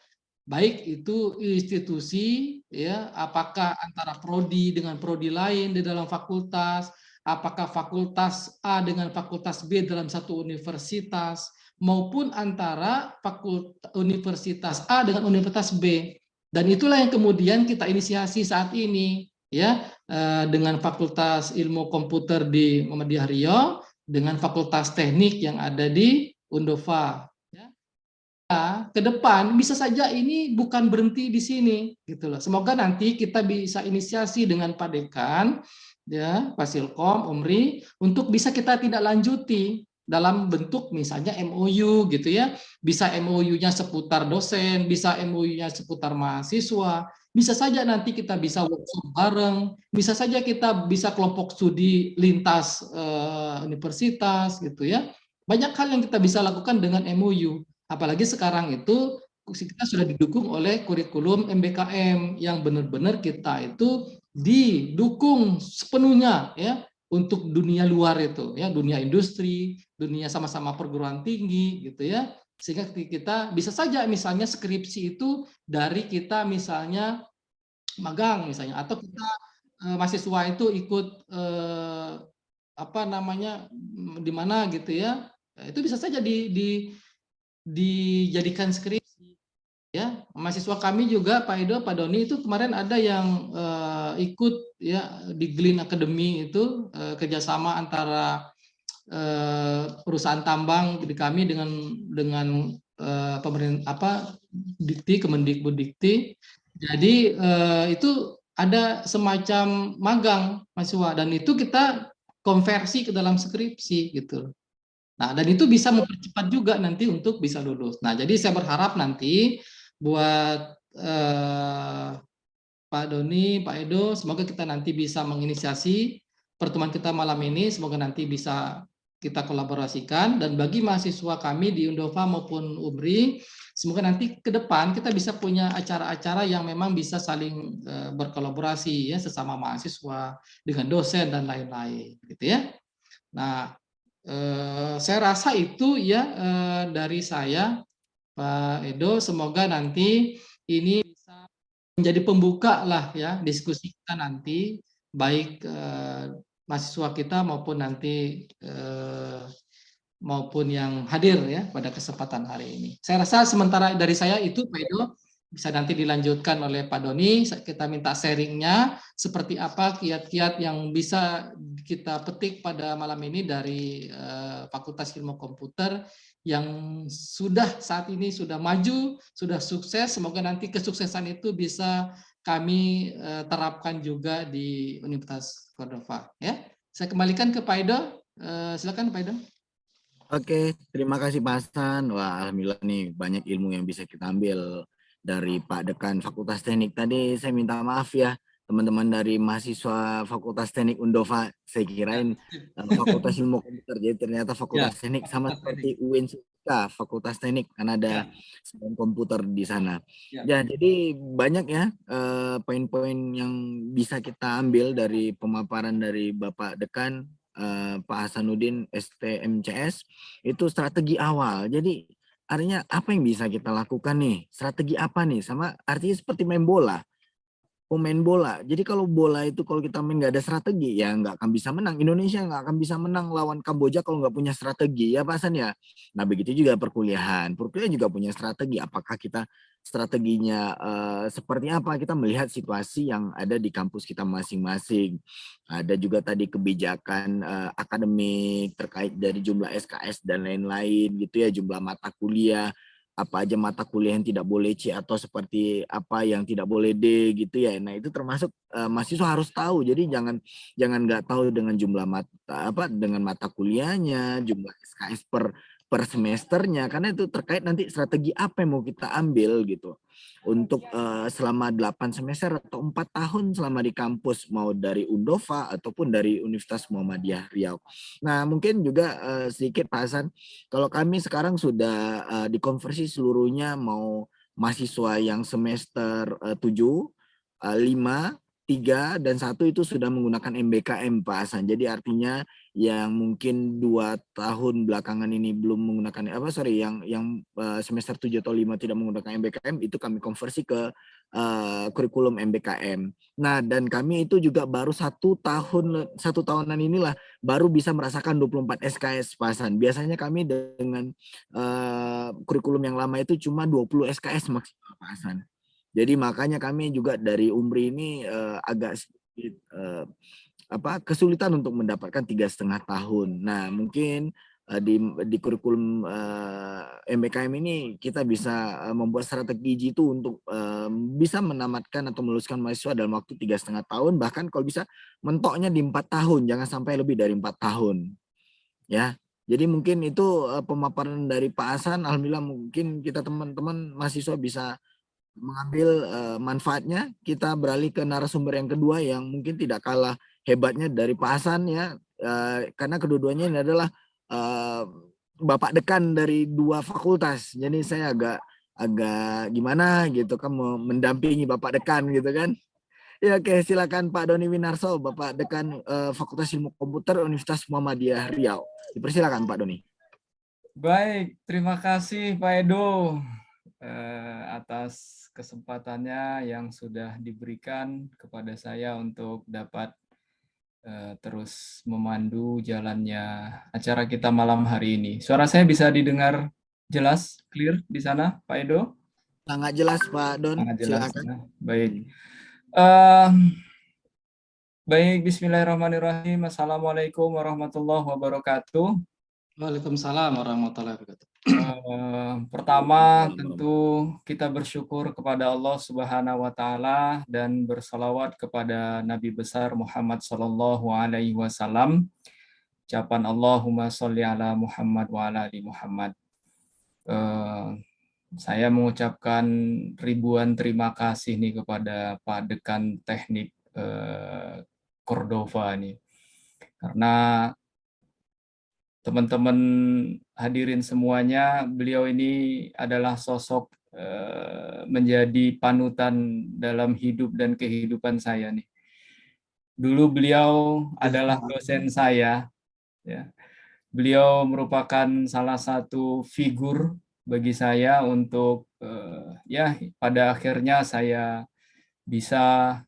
Baik itu institusi, ya, apakah antara prodi dengan prodi lain di dalam fakultas, apakah fakultas A dengan fakultas B dalam satu universitas, maupun antara universitas A dengan universitas B. Dan itulah yang kemudian kita inisiasi saat ini, ya, dengan Fakultas Ilmu Komputer di Muhammadiyah Riau, dengan Fakultas Teknik yang ada di Undova. Ke depan bisa saja ini bukan berhenti di sini gitu loh. Semoga nanti kita bisa inisiasi dengan Pak Dekan, ya, Pak Silkom, Umri, untuk bisa kita tidak lanjuti dalam bentuk misalnya MOU gitu ya. Bisa MOU-nya seputar dosen, bisa MOU-nya seputar mahasiswa, bisa saja nanti kita bisa workshop bareng, bisa saja kita bisa kelompok studi lintas universitas gitu ya. Banyak hal yang kita bisa lakukan dengan MOU. Apalagi sekarang itu kita sudah didukung oleh kurikulum MBKM yang benar-benar kita itu didukung sepenuhnya ya untuk dunia luar itu ya, dunia industri, dunia sama-sama perguruan tinggi gitu ya. Sehingga kita bisa saja misalnya skripsi itu dari kita misalnya magang misalnya, atau kita mahasiswa itu ikut apa namanya di mana gitu ya. Itu bisa saja dijadikan skripsi ya. Mahasiswa kami juga Pak Edo, Pak Doni itu kemarin ada yang ikut ya di Green Academy itu kerjasama antara perusahaan tambang di kami dengan pemerintah apa Dikti, Kemendikbudikti. Jadi itu ada semacam magang mahasiswa dan itu kita konversi ke dalam skripsi gitu. Nah, dan itu bisa mempercepat juga nanti untuk bisa lulus. Nah, jadi saya berharap nanti buat Pak Doni, Pak Edo, semoga kita nanti bisa menginisiasi pertemuan kita malam ini, semoga nanti bisa kita kolaborasikan, dan bagi mahasiswa kami di Undova maupun UMRI, semoga nanti ke depan kita bisa punya acara-acara yang memang bisa saling berkolaborasi ya sesama mahasiswa dengan dosen dan lain-lain gitu ya. Nah, saya rasa itu ya dari saya, Pak Edo. Semoga nanti ini bisa menjadi pembuka lah ya diskusi kita nanti, baik mahasiswa kita maupun nanti maupun yang hadir ya pada kesempatan hari ini. Saya rasa sementara dari saya itu, Pak Edo, bisa nanti dilanjutkan oleh Pak Doni. Kita minta sharingnya seperti apa kiat-kiat yang bisa kita petik pada malam ini dari Fakultas Ilmu Komputer yang sudah saat ini sudah maju, sudah sukses. Semoga nanti kesuksesan itu bisa kami terapkan juga di Universitas Cordova. Ya, saya kembalikan ke Pak Edo. Silakan Pak Edo. Oke, terima kasih Pak Hasan. Wah, alhamdulillah nih banyak ilmu yang bisa kita ambil dari Pak Dekan Fakultas Teknik. Tadi saya minta maaf ya teman-teman dari mahasiswa Fakultas Teknik Undova. Saya kirain Fakultas Ilmu Komputer, jadi ternyata Ya, Fakultas Teknik sama Fakultas Teknik. seperti UIN Suka, Fakultas Teknik karena ada Ya, sains komputer di sana. ya. Ya, jadi banyak ya poin-poin yang bisa kita ambil dari pemaparan dari Bapak Dekan Pak Hasanuddin STMCS itu strategi awal. Jadi artinya apa yang bisa kita lakukan nih? Strategi apa nih? Sama artinya seperti main bola. Pemain bola. Jadi kalau bola itu kalau kita main nggak ada strategi ya nggak akan bisa menang. Indonesia nggak akan bisa menang lawan Kamboja kalau nggak punya strategi ya Pak Hasan ya. Nah begitu juga perkuliahan. Perkuliahan juga punya strategi. Apakah kita strateginya seperti apa? Kita melihat situasi yang ada di kampus kita masing-masing. Ada juga tadi kebijakan akademik terkait dari jumlah SKS dan lain-lain gitu ya, jumlah mata kuliah apa aja mata kuliah yang tidak boleh C atau seperti apa yang tidak boleh D gitu ya. Nah, itu termasuk mahasiswa harus tahu. Jadi jangan jangan nggak tahu dengan jumlah mata apa dengan mata kuliahnya, jumlah SKS per semesternya karena itu terkait nanti strategi apa yang mau kita ambil gitu. Untuk selama 8 semester atau 4 tahun selama di kampus mau dari Undova ataupun dari Universitas Muhammadiyah Riau. Nah, mungkin juga sedikit Pak Hasan kalau kami sekarang sudah dikonversi seluruhnya mau mahasiswa yang semester 7, 5 3 dan 1 itu sudah menggunakan MBKM Pak Hasan. Jadi artinya yang mungkin 2 tahun belakangan ini belum menggunakan semester 7 atau 5 tidak menggunakan MBKM itu kami konversi ke kurikulum MBKM. Nah, dan kami itu juga baru 1 tahunan inilah baru bisa merasakan 24 SKS Pak Hasan. Biasanya kami dengan kurikulum yang lama itu cuma 20 SKS maksimal Pak Hasan. Jadi makanya kami juga dari UMRI ini agak sedikit kesulitan untuk mendapatkan 3,5 tahun. Nah, mungkin di kurikulum MBKM ini kita bisa membuat strategi itu untuk bisa menamatkan atau meluluskan mahasiswa dalam waktu 3,5 tahun, bahkan kalau bisa mentoknya di 4 tahun, jangan sampai lebih dari 4 tahun. Ya, jadi mungkin itu pemaparan dari Pak Hasan. Alhamdulillah mungkin kita teman-teman mahasiswa bisa mengambil manfaatnya. Kita beralih ke narasumber yang kedua yang mungkin tidak kalah hebatnya dari Pak Hasan ya, karena kedua-duanya ini adalah Bapak Dekan dari 2 fakultas. Jadi saya agak agak gimana gitu kan mendampingi Bapak Dekan gitu kan. Ya oke, silakan Pak Doni Winarso, Bapak Dekan Fakultas Ilmu Komputer Universitas Muhammadiyah Riau. Dipersilakan Pak Doni. Baik, terima kasih Pak Edo atas kesempatannya yang sudah diberikan kepada saya untuk dapat terus memandu jalannya acara kita malam hari ini. Suara saya bisa didengar jelas, clear di sana, Pak Edo? Sangat jelas Pak Don, Sangat jelas. silakan. Ya. Baik. Baik, bismillahirrahmanirrahim. Assalamualaikum warahmatullahi wabarakatuh. Waalaikumsalam warahmatullahi wabarakatuh. Pertama tentu kita bersyukur kepada Allah Subhanahu wa taala dan bersalawat kepada Nabi besar Muhammad sallallahu alaihi wasallam. Ucapan Allahumma sholli ala Muhammad wa ala ali Muhammad. Saya mengucapkan ribuan terima kasih nih kepada Pak Dekan Teknik Cordova nih. Karena teman-teman hadirin semuanya, beliau ini adalah sosok menjadi panutan dalam hidup dan kehidupan saya nih. Dulu beliau adalah dosen saya, ya. Beliau merupakan salah satu figur bagi saya untuk ya pada akhirnya saya bisa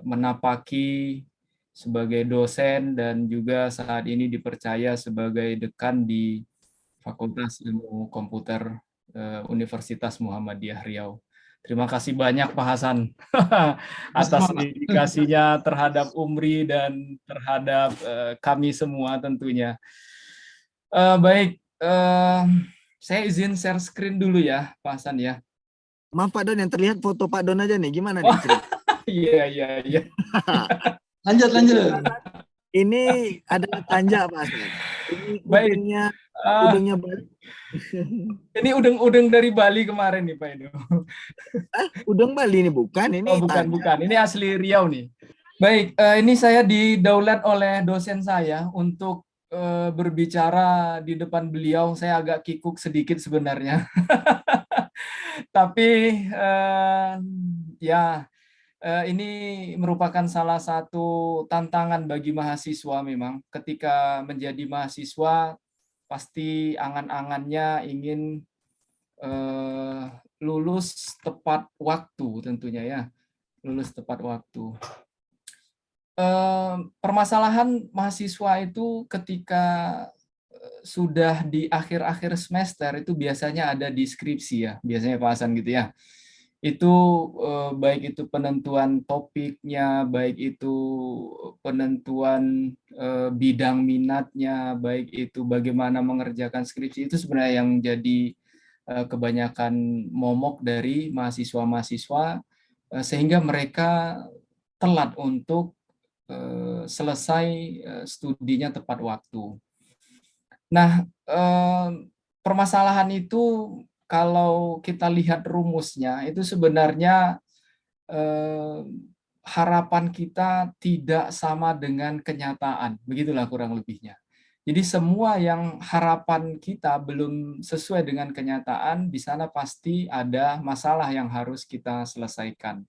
menapaki sebagai dosen dan juga saat ini dipercaya sebagai dekan di Fakultas Ilmu Komputer Universitas Muhammadiyah Riau. Terima kasih banyak Pak Hasan atas dedikasinya terhadap UMRI dan terhadap kami semua tentunya. Baik, saya izin share screen dulu ya Pak Hasan ya. Maaf Pak Don, yang terlihat foto Pak Don aja nih, gimana nih cerita? Iya. Lanjut. Ini adalah Tanja Pak Hasan. Ini Baik. udengnya Bali. Ini udeng dari Bali kemarin nih Pak Edo. Udeng Bali ini bukan? Ini bukan. Ini asli Riau nih. Baik, ini saya didaulat oleh dosen saya untuk berbicara di depan beliau. Saya agak kikuk sedikit sebenarnya. Tapi ini merupakan salah satu tantangan bagi mahasiswa memang. Ketika menjadi mahasiswa, pasti angan-angannya ingin lulus tepat waktu tentunya ya. Lulus tepat waktu. Permasalahan mahasiswa itu ketika sudah di akhir-akhir semester itu biasanya ada deskripsi ya, biasanya Pak Hasan gitu ya. Itu baik itu penentuan topiknya, baik itu penentuan bidang minatnya, baik itu bagaimana mengerjakan skripsi, itu sebenarnya yang jadi kebanyakan momok dari mahasiswa-mahasiswa sehingga mereka telat untuk selesai studinya tepat waktu. Nah, permasalahan itu kalau kita lihat rumusnya itu sebenarnya harapan kita tidak sama dengan kenyataan, begitulah kurang lebihnya. Jadi semua yang harapan kita belum sesuai dengan kenyataan, di sana pasti ada masalah yang harus kita selesaikan.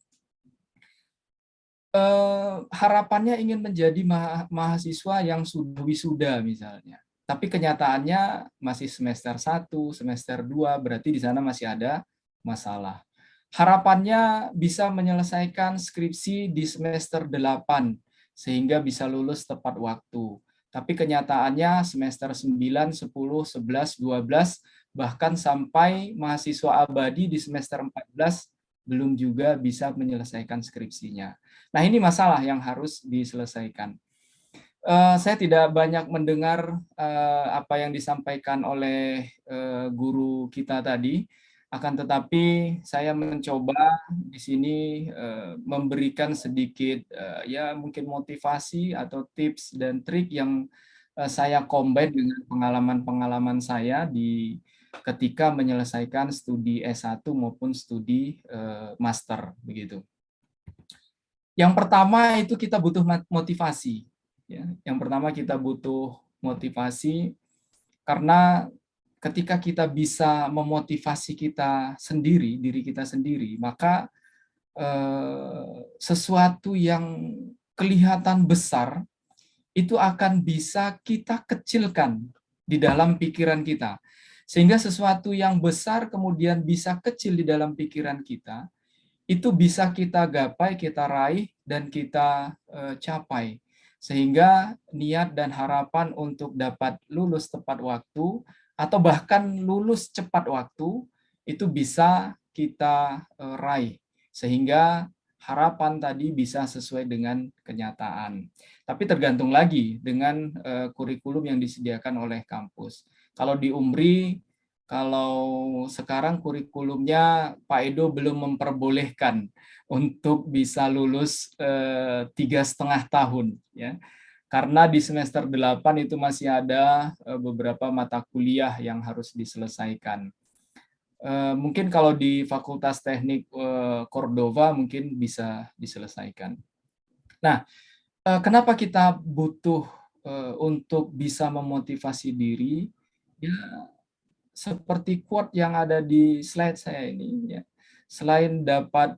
Harapannya ingin menjadi mahasiswa yang sudah wisuda misalnya. Tapi kenyataannya masih semester 1, semester 2, berarti di sana masih ada masalah. Harapannya bisa menyelesaikan skripsi di semester 8, sehingga bisa lulus tepat waktu. Tapi kenyataannya semester 9, 10, 11, 12, bahkan sampai mahasiswa abadi di semester 14, belum juga bisa menyelesaikan skripsinya. Nah, ini masalah yang harus diselesaikan. Saya tidak banyak mendengar apa yang disampaikan oleh guru kita tadi, akan tetapi saya mencoba di sini memberikan sedikit ya mungkin motivasi atau tips dan trik yang saya combine dengan pengalaman-pengalaman saya ketika menyelesaikan studi S1 maupun studi master begitu. Yang pertama itu kita butuh motivasi. Ya. Yang pertama kita butuh motivasi karena ketika kita bisa memotivasi kita sendiri, diri kita sendiri, maka sesuatu yang kelihatan besar itu akan bisa kita kecilkan di dalam pikiran kita. Sehingga sesuatu yang besar kemudian bisa kecil di dalam pikiran kita, itu bisa kita gapai, kita raih, dan kita capai. Sehingga niat dan harapan untuk dapat lulus tepat waktu, atau bahkan lulus cepat waktu, itu bisa kita raih. Sehingga harapan tadi bisa sesuai dengan kenyataan. Tapi tergantung lagi dengan kurikulum yang disediakan oleh kampus. Kalau di UMRI, kalau sekarang kurikulumnya Pak Edo belum memperbolehkan untuk bisa lulus 3,5 tahun, ya, karena di semester 8 itu masih ada beberapa mata kuliah yang harus diselesaikan. Mungkin kalau di Fakultas Teknik Cordova mungkin bisa diselesaikan. Nah, kenapa kita butuh untuk bisa memotivasi diri? Ya, seperti quote yang ada di slide saya ini, ya. Selain dapat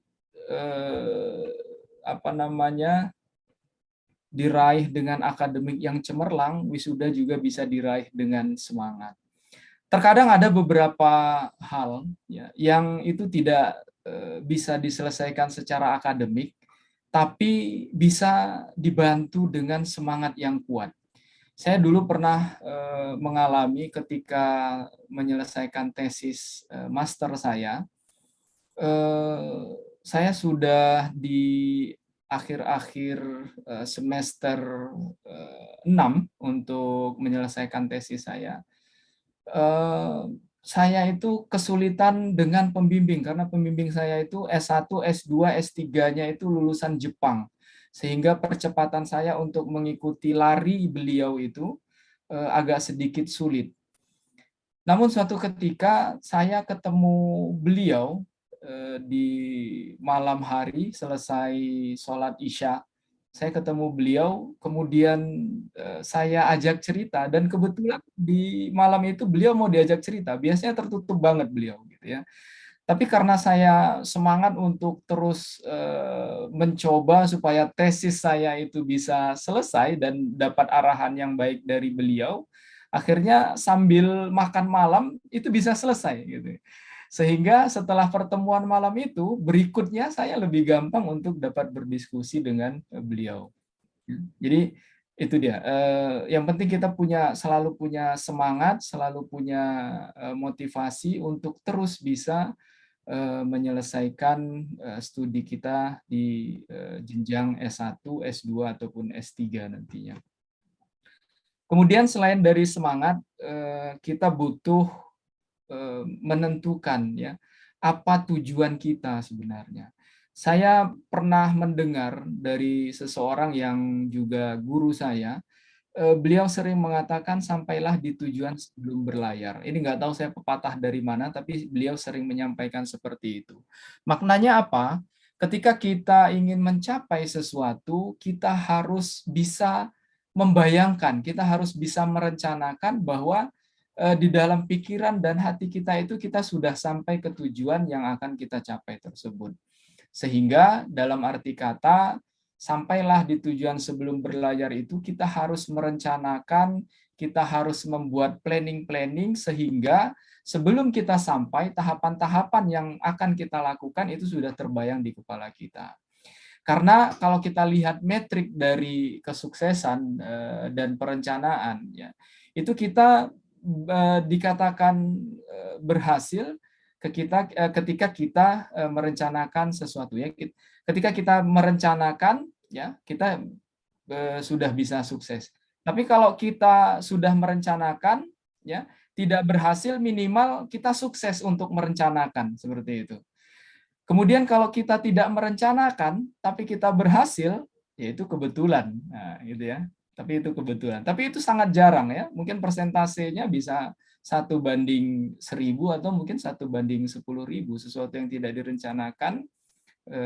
diraih dengan akademik yang cemerlang, wisuda juga bisa diraih dengan semangat. Terkadang ada beberapa hal ya, yang itu tidak bisa diselesaikan secara akademik, tapi bisa dibantu dengan semangat yang kuat. Saya dulu pernah mengalami ketika menyelesaikan tesis master saya sudah di akhir-akhir semester 6 untuk menyelesaikan tesis saya. Saya itu kesulitan dengan pembimbing, karena pembimbing saya itu S1, S2, S3-nya itu lulusan Jepang. Sehingga percepatan saya untuk mengikuti lari beliau itu agak sedikit sulit. Namun suatu ketika saya ketemu beliau di malam hari selesai sholat Isya. Saya ketemu beliau, kemudian saya ajak cerita, dan kebetulan di malam itu beliau mau diajak cerita. Biasanya tertutup banget beliau, gitu ya. Tapi karena saya semangat untuk terus mencoba supaya tesis saya itu bisa selesai dan dapat arahan yang baik dari beliau, akhirnya sambil makan malam itu bisa selesai, gitu. Sehingga setelah pertemuan malam itu, berikutnya saya lebih gampang untuk dapat berdiskusi dengan beliau. Jadi itu dia. Yang penting kita selalu punya semangat, selalu punya motivasi untuk terus bisa menyelesaikan studi kita di jenjang S1, S2 ataupun S3 nantinya. Kemudian selain dari semangat, kita butuh menentukan ya apa tujuan kita sebenarnya. Saya pernah mendengar dari seseorang yang juga guru saya, beliau sering mengatakan sampailah di tujuan sebelum berlayar. Ini nggak tahu saya pepatah dari mana, tapi beliau sering menyampaikan seperti itu. Maknanya apa? Ketika kita ingin mencapai sesuatu, kita harus bisa membayangkan, kita harus bisa merencanakan bahwa di dalam pikiran dan hati kita itu kita sudah sampai ke tujuan yang akan kita capai tersebut. Sehingga dalam arti kata, sampailah di tujuan sebelum berlayar itu kita harus merencanakan, kita harus membuat planning-planning sehingga sebelum kita sampai, tahapan-tahapan yang akan kita lakukan itu sudah terbayang di kepala kita. Karena kalau kita lihat metrik dari kesuksesan dan perencanaan, ya, itu kita dikatakan berhasil ketika kita merencanakan sesuatu, ya. Ketika kita merencanakan, ya, kita sudah bisa sukses. Tapi kalau kita sudah merencanakan, ya, tidak berhasil, minimal kita sukses untuk merencanakan, seperti itu. Kemudian kalau kita tidak merencanakan, tapi kita berhasil, yaitu kebetulan. Nah, gitu ya. Tapi itu kebetulan. Tapi itu sangat jarang, ya. Mungkin persentasenya bisa 1:1000 atau mungkin 1:10.000. Sesuatu yang tidak direncanakan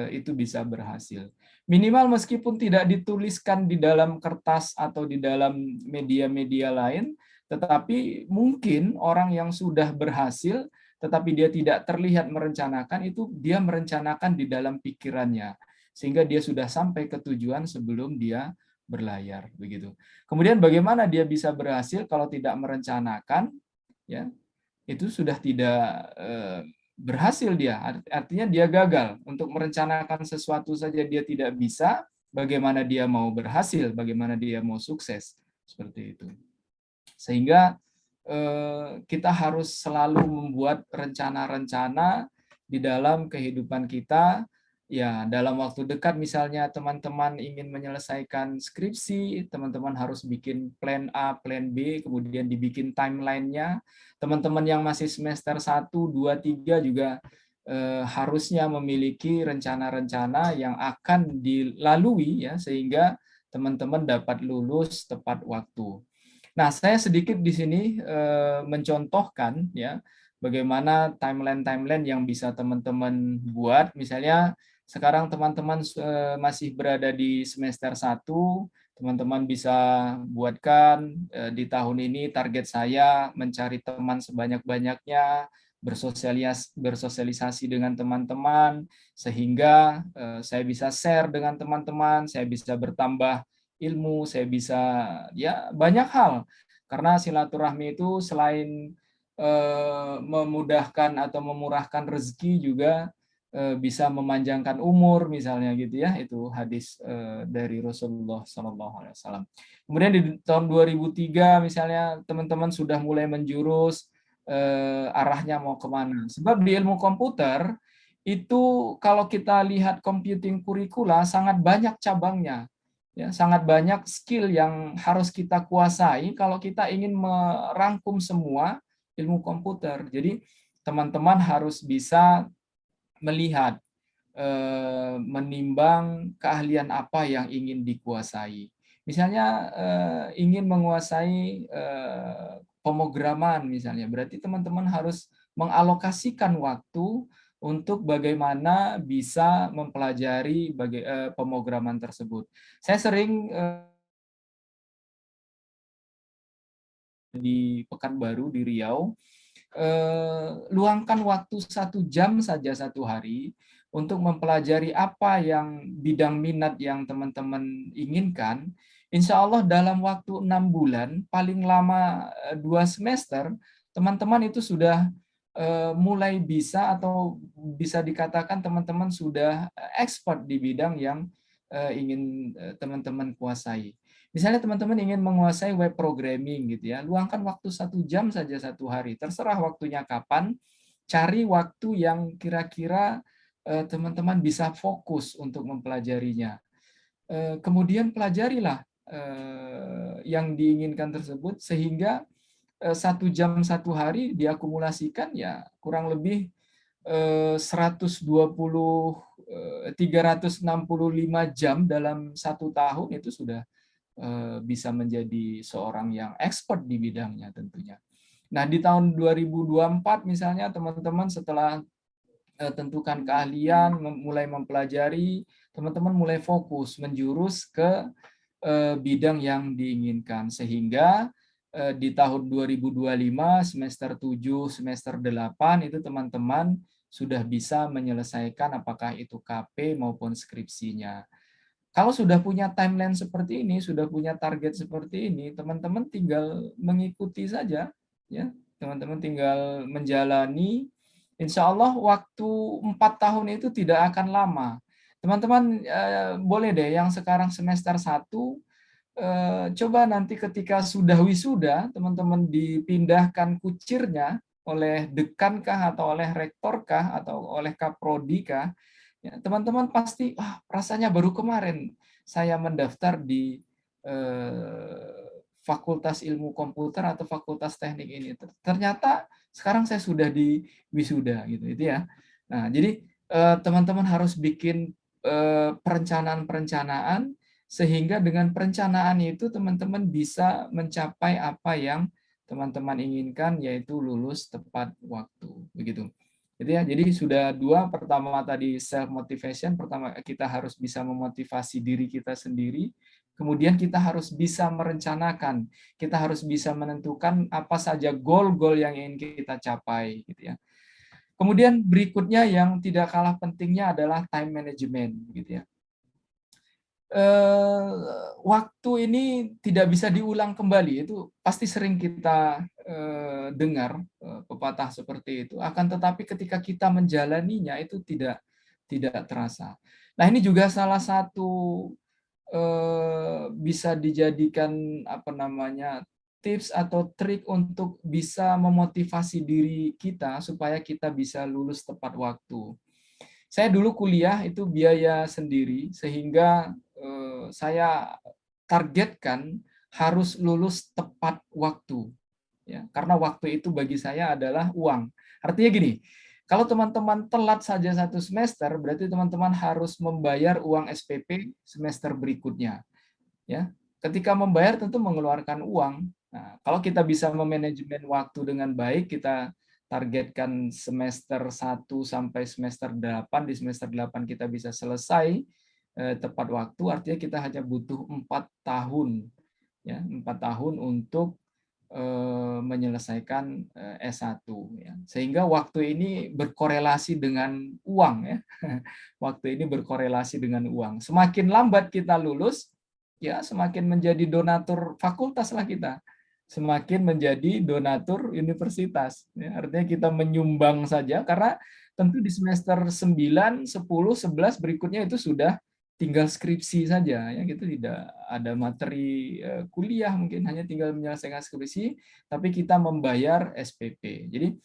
itu bisa berhasil. Minimal meskipun tidak dituliskan di dalam kertas atau di dalam media-media lain, tetapi mungkin orang yang sudah berhasil tetapi dia tidak terlihat merencanakan, itu dia merencanakan di dalam pikirannya sehingga dia sudah sampai ke tujuan sebelum dia berlayar, begitu. Kemudian bagaimana dia bisa berhasil kalau tidak merencanakan, ya? Itu sudah tidak berhasil dia, artinya dia gagal. Untuk merencanakan sesuatu saja dia tidak bisa, bagaimana dia mau berhasil, bagaimana dia mau sukses, seperti itu. Sehingga kita harus selalu membuat rencana-rencana di dalam kehidupan kita. Ya, dalam waktu dekat misalnya teman-teman ingin menyelesaikan skripsi, teman-teman harus bikin plan A, plan B, kemudian dibikin timeline-nya. Teman-teman yang masih semester 1, 2, 3 juga harusnya memiliki rencana-rencana yang akan dilalui, ya, sehingga teman-teman dapat lulus tepat waktu. Nah, saya sedikit di sini mencontohkan, ya, bagaimana timeline-timeline yang bisa teman-teman buat. Misalnya sekarang teman-teman masih berada di semester 1, teman-teman bisa buatkan di tahun ini target saya mencari teman sebanyak-banyaknya, bersosialisasi dengan teman-teman, sehingga saya bisa share dengan teman-teman, saya bisa bertambah ilmu, saya bisa, ya, banyak hal. Karena silaturahmi itu selain memudahkan atau memurahkan rezeki juga bisa memanjangkan umur, misalnya, gitu ya. Itu hadis dari Rasulullah SAW. Kemudian di tahun 2003 misalnya teman-teman sudah mulai menjurus arahnya mau kemana. Sebab di ilmu komputer itu kalau kita lihat computing curricula sangat banyak cabangnya. Ya, sangat banyak skill yang harus kita kuasai kalau kita ingin merangkum semua ilmu komputer. Jadi teman-teman harus bisa melihat, menimbang keahlian apa yang ingin dikuasai. Misalnya ingin menguasai pemrograman misalnya, berarti teman-teman harus mengalokasikan waktu untuk bagaimana bisa mempelajari pemrograman tersebut. Saya sering di Pekanbaru di Riau, luangkan waktu 1 jam saja satu hari untuk mempelajari apa yang bidang minat yang teman-teman inginkan. Insya Allah dalam waktu 6 bulan, paling lama 2 semester, teman-teman itu sudah mulai bisa atau bisa dikatakan teman-teman sudah expert di bidang yang ingin teman-teman kuasai. Misalnya teman-teman ingin menguasai web programming, gitu ya, luangkan waktu 1 jam saja satu hari, terserah waktunya kapan, cari waktu yang kira-kira teman-teman bisa fokus untuk mempelajarinya. Kemudian pelajarilah yang diinginkan tersebut sehingga 1 jam satu hari diakumulasikan, ya kurang lebih 365 jam dalam 1 tahun itu sudah bisa menjadi seorang yang expert di bidangnya tentunya. Nah, di tahun 2024 misalnya teman-teman setelah tentukan keahlian, mulai mempelajari, teman-teman mulai fokus menjurus ke bidang yang diinginkan sehingga di tahun 2025 semester 7, semester 8 itu teman-teman sudah bisa menyelesaikan apakah itu KP maupun skripsinya. Kalau sudah punya timeline seperti ini, sudah punya target seperti ini, teman-teman tinggal mengikuti saja, ya. Teman-teman tinggal menjalani. Insya Allah waktu 4 tahun itu tidak akan lama. Teman-teman boleh deh yang sekarang semester 1, coba nanti ketika sudah wisuda, teman-teman dipindahkan kucirnya oleh dekan kah, atau oleh rektor kah, atau oleh kaprodi kah, ya, teman-teman pasti, rasanya baru kemarin saya mendaftar di Fakultas Ilmu Komputer atau Fakultas Teknik ini. Ternyata sekarang saya sudah di wisuda gitu, itu ya. Nah, jadi teman-teman harus bikin perencanaan-perencanaan, sehingga dengan perencanaan itu teman-teman bisa mencapai apa yang teman-teman inginkan, yaitu lulus tepat waktu, begitu. Jadi ya, jadi sudah 2, pertama tadi self motivation, pertama kita harus bisa memotivasi diri kita sendiri, kemudian kita harus bisa merencanakan, kita harus bisa menentukan apa saja goal-goal yang ingin kita capai, gitu ya. Kemudian berikutnya yang tidak kalah pentingnya adalah time management, gitu ya. Waktu ini tidak bisa diulang kembali, itu pasti sering kita dengar pepatah seperti itu. Akan tetapi ketika kita menjalaninya itu tidak terasa. Nah, ini juga salah satu bisa dijadikan apa namanya tips atau trik untuk bisa memotivasi diri kita supaya kita bisa lulus tepat waktu. Saya dulu kuliah itu biaya sendiri, sehingga saya targetkan harus lulus tepat waktu. Ya, karena waktu itu bagi saya adalah uang. Artinya gini, kalau teman-teman telat saja 1 semester, berarti teman-teman harus membayar uang SPP semester berikutnya. Ya, ketika membayar tentu mengeluarkan uang. Nah, kalau kita bisa memanajemen waktu dengan baik, kita targetkan semester 1 sampai semester 8, di semester 8 kita bisa selesai tepat waktu, artinya kita hanya butuh 4 tahun, ya, 4 tahun untuk menyelesaikan S1, ya. Sehingga waktu ini berkorelasi dengan uang, ya. Waktu ini berkorelasi dengan uang. Semakin lambat kita lulus, ya semakin menjadi donatur fakultas lah kita. Semakin menjadi donatur universitas. Ya, artinya kita menyumbang saja, karena tentu di semester 9, 10, 11 berikutnya itu sudah tinggal skripsi saja, ya, gitu, tidak ada materi kuliah, mungkin hanya tinggal menyelesaikan skripsi, tapi kita membayar SPP. Jadi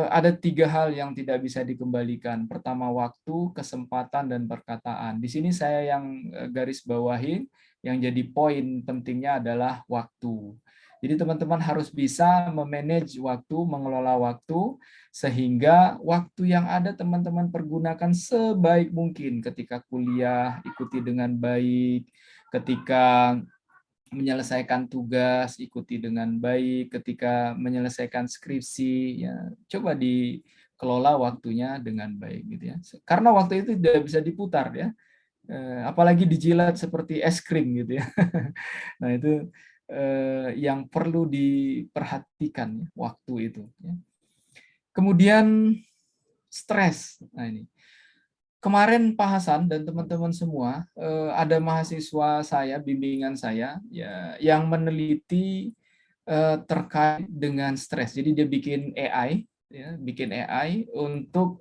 ada 3 hal yang tidak bisa dikembalikan. Pertama, waktu, kesempatan, dan perkataan. Di sini saya yang garis bawahi, yang jadi poin pentingnya adalah waktu. Jadi teman-teman harus bisa memanage waktu, mengelola waktu, sehingga waktu yang ada teman-teman pergunakan sebaik mungkin ketika kuliah, ikuti dengan baik, ketika menyelesaikan tugas, ikuti dengan baik, ketika menyelesaikan skripsi, ya coba dikelola waktunya dengan baik, gitu ya. Karena waktu itu tidak bisa diputar, ya. Apalagi dijilat seperti es krim, gitu ya. Nah, itu yang perlu diperhatikan, ya, waktu itu, ya. Kemudian stres. Nah, ini kemarin Pak Hasan dan teman-teman semua, ada mahasiswa saya, bimbingan saya, ya, yang meneliti terkait dengan stres. Jadi dia bikin AI, ya, bikin AI untuk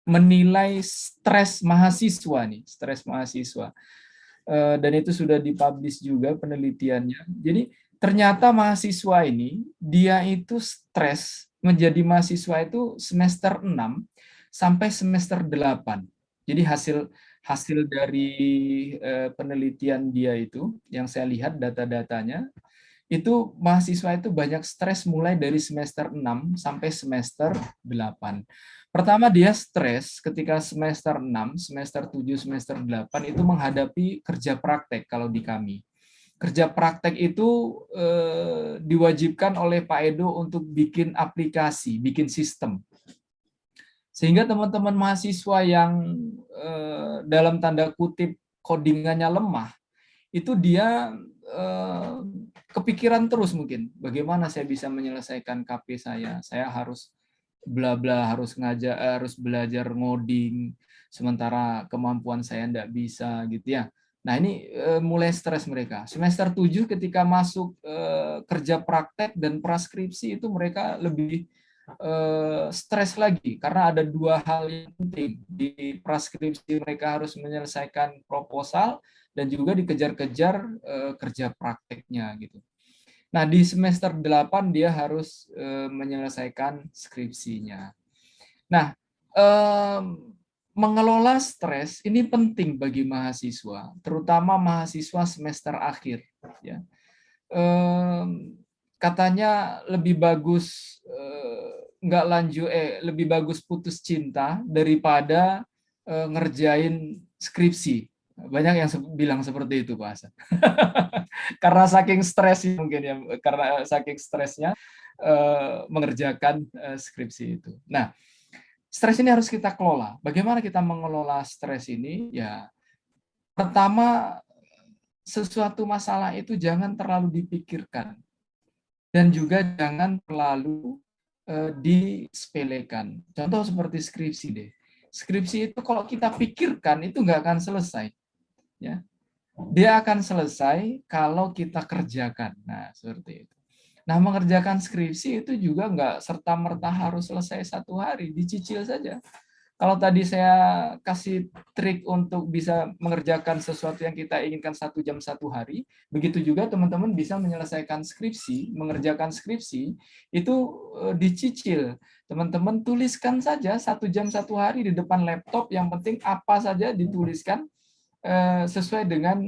menilai stres mahasiswa nih, stres mahasiswa. Dan itu sudah dipublish juga penelitiannya. Jadi ternyata mahasiswa ini, dia itu stres menjadi mahasiswa itu semester 6 sampai semester 8. Jadi hasil dari penelitian dia itu, yang saya lihat data-datanya, itu mahasiswa itu banyak stres mulai dari semester 6 sampai semester 8. Pertama, dia stres ketika semester 6, semester 7, semester 8 itu menghadapi kerja praktek kalau di kami. Kerja praktek itu diwajibkan oleh Pak Edo untuk bikin aplikasi, bikin sistem. Sehingga teman-teman mahasiswa yang dalam tanda kutip codingannya lemah, itu dia kepikiran terus mungkin, bagaimana saya bisa menyelesaikan KP saya harus bla bla harus belajar ngoding sementara kemampuan saya enggak bisa gitu ya. Nah, ini mulai stres mereka. Semester 7 ketika masuk kerja praktek dan praskripsi itu mereka lebih stres lagi karena ada dua hal yang penting. Di praskripsi mereka harus menyelesaikan proposal dan juga dikejar-kejar kerja prakteknya gitu. Nah, di semester 8 dia harus menyelesaikan skripsinya. Nah, mengelola stres ini penting bagi mahasiswa, terutama mahasiswa semester akhir. Ya. Katanya lebih bagus lebih bagus putus cinta daripada ngerjain skripsi. Banyak yang bilang seperti itu, Pak Hasan. Karena saking stres mungkin ya, karena saking stresnya mengerjakan skripsi itu. Nah, stres ini harus kita kelola. Bagaimana kita mengelola stres ini? Ya, pertama, sesuatu masalah itu jangan terlalu dipikirkan dan juga jangan terlalu disepelekan. Contoh seperti skripsi deh. Skripsi itu kalau kita pikirkan itu nggak akan selesai. Ya, dia akan selesai kalau kita kerjakan. Nah, seperti itu. Nah, mengerjakan skripsi itu juga nggak serta-merta harus selesai 1 hari, dicicil saja. Kalau tadi saya kasih trik untuk bisa mengerjakan sesuatu yang kita inginkan 1 jam 1 hari, begitu juga teman-teman bisa menyelesaikan skripsi, mengerjakan skripsi, itu dicicil. Teman-teman tuliskan saja 1 jam 1 hari di depan laptop, yang penting apa saja dituliskan sesuai dengan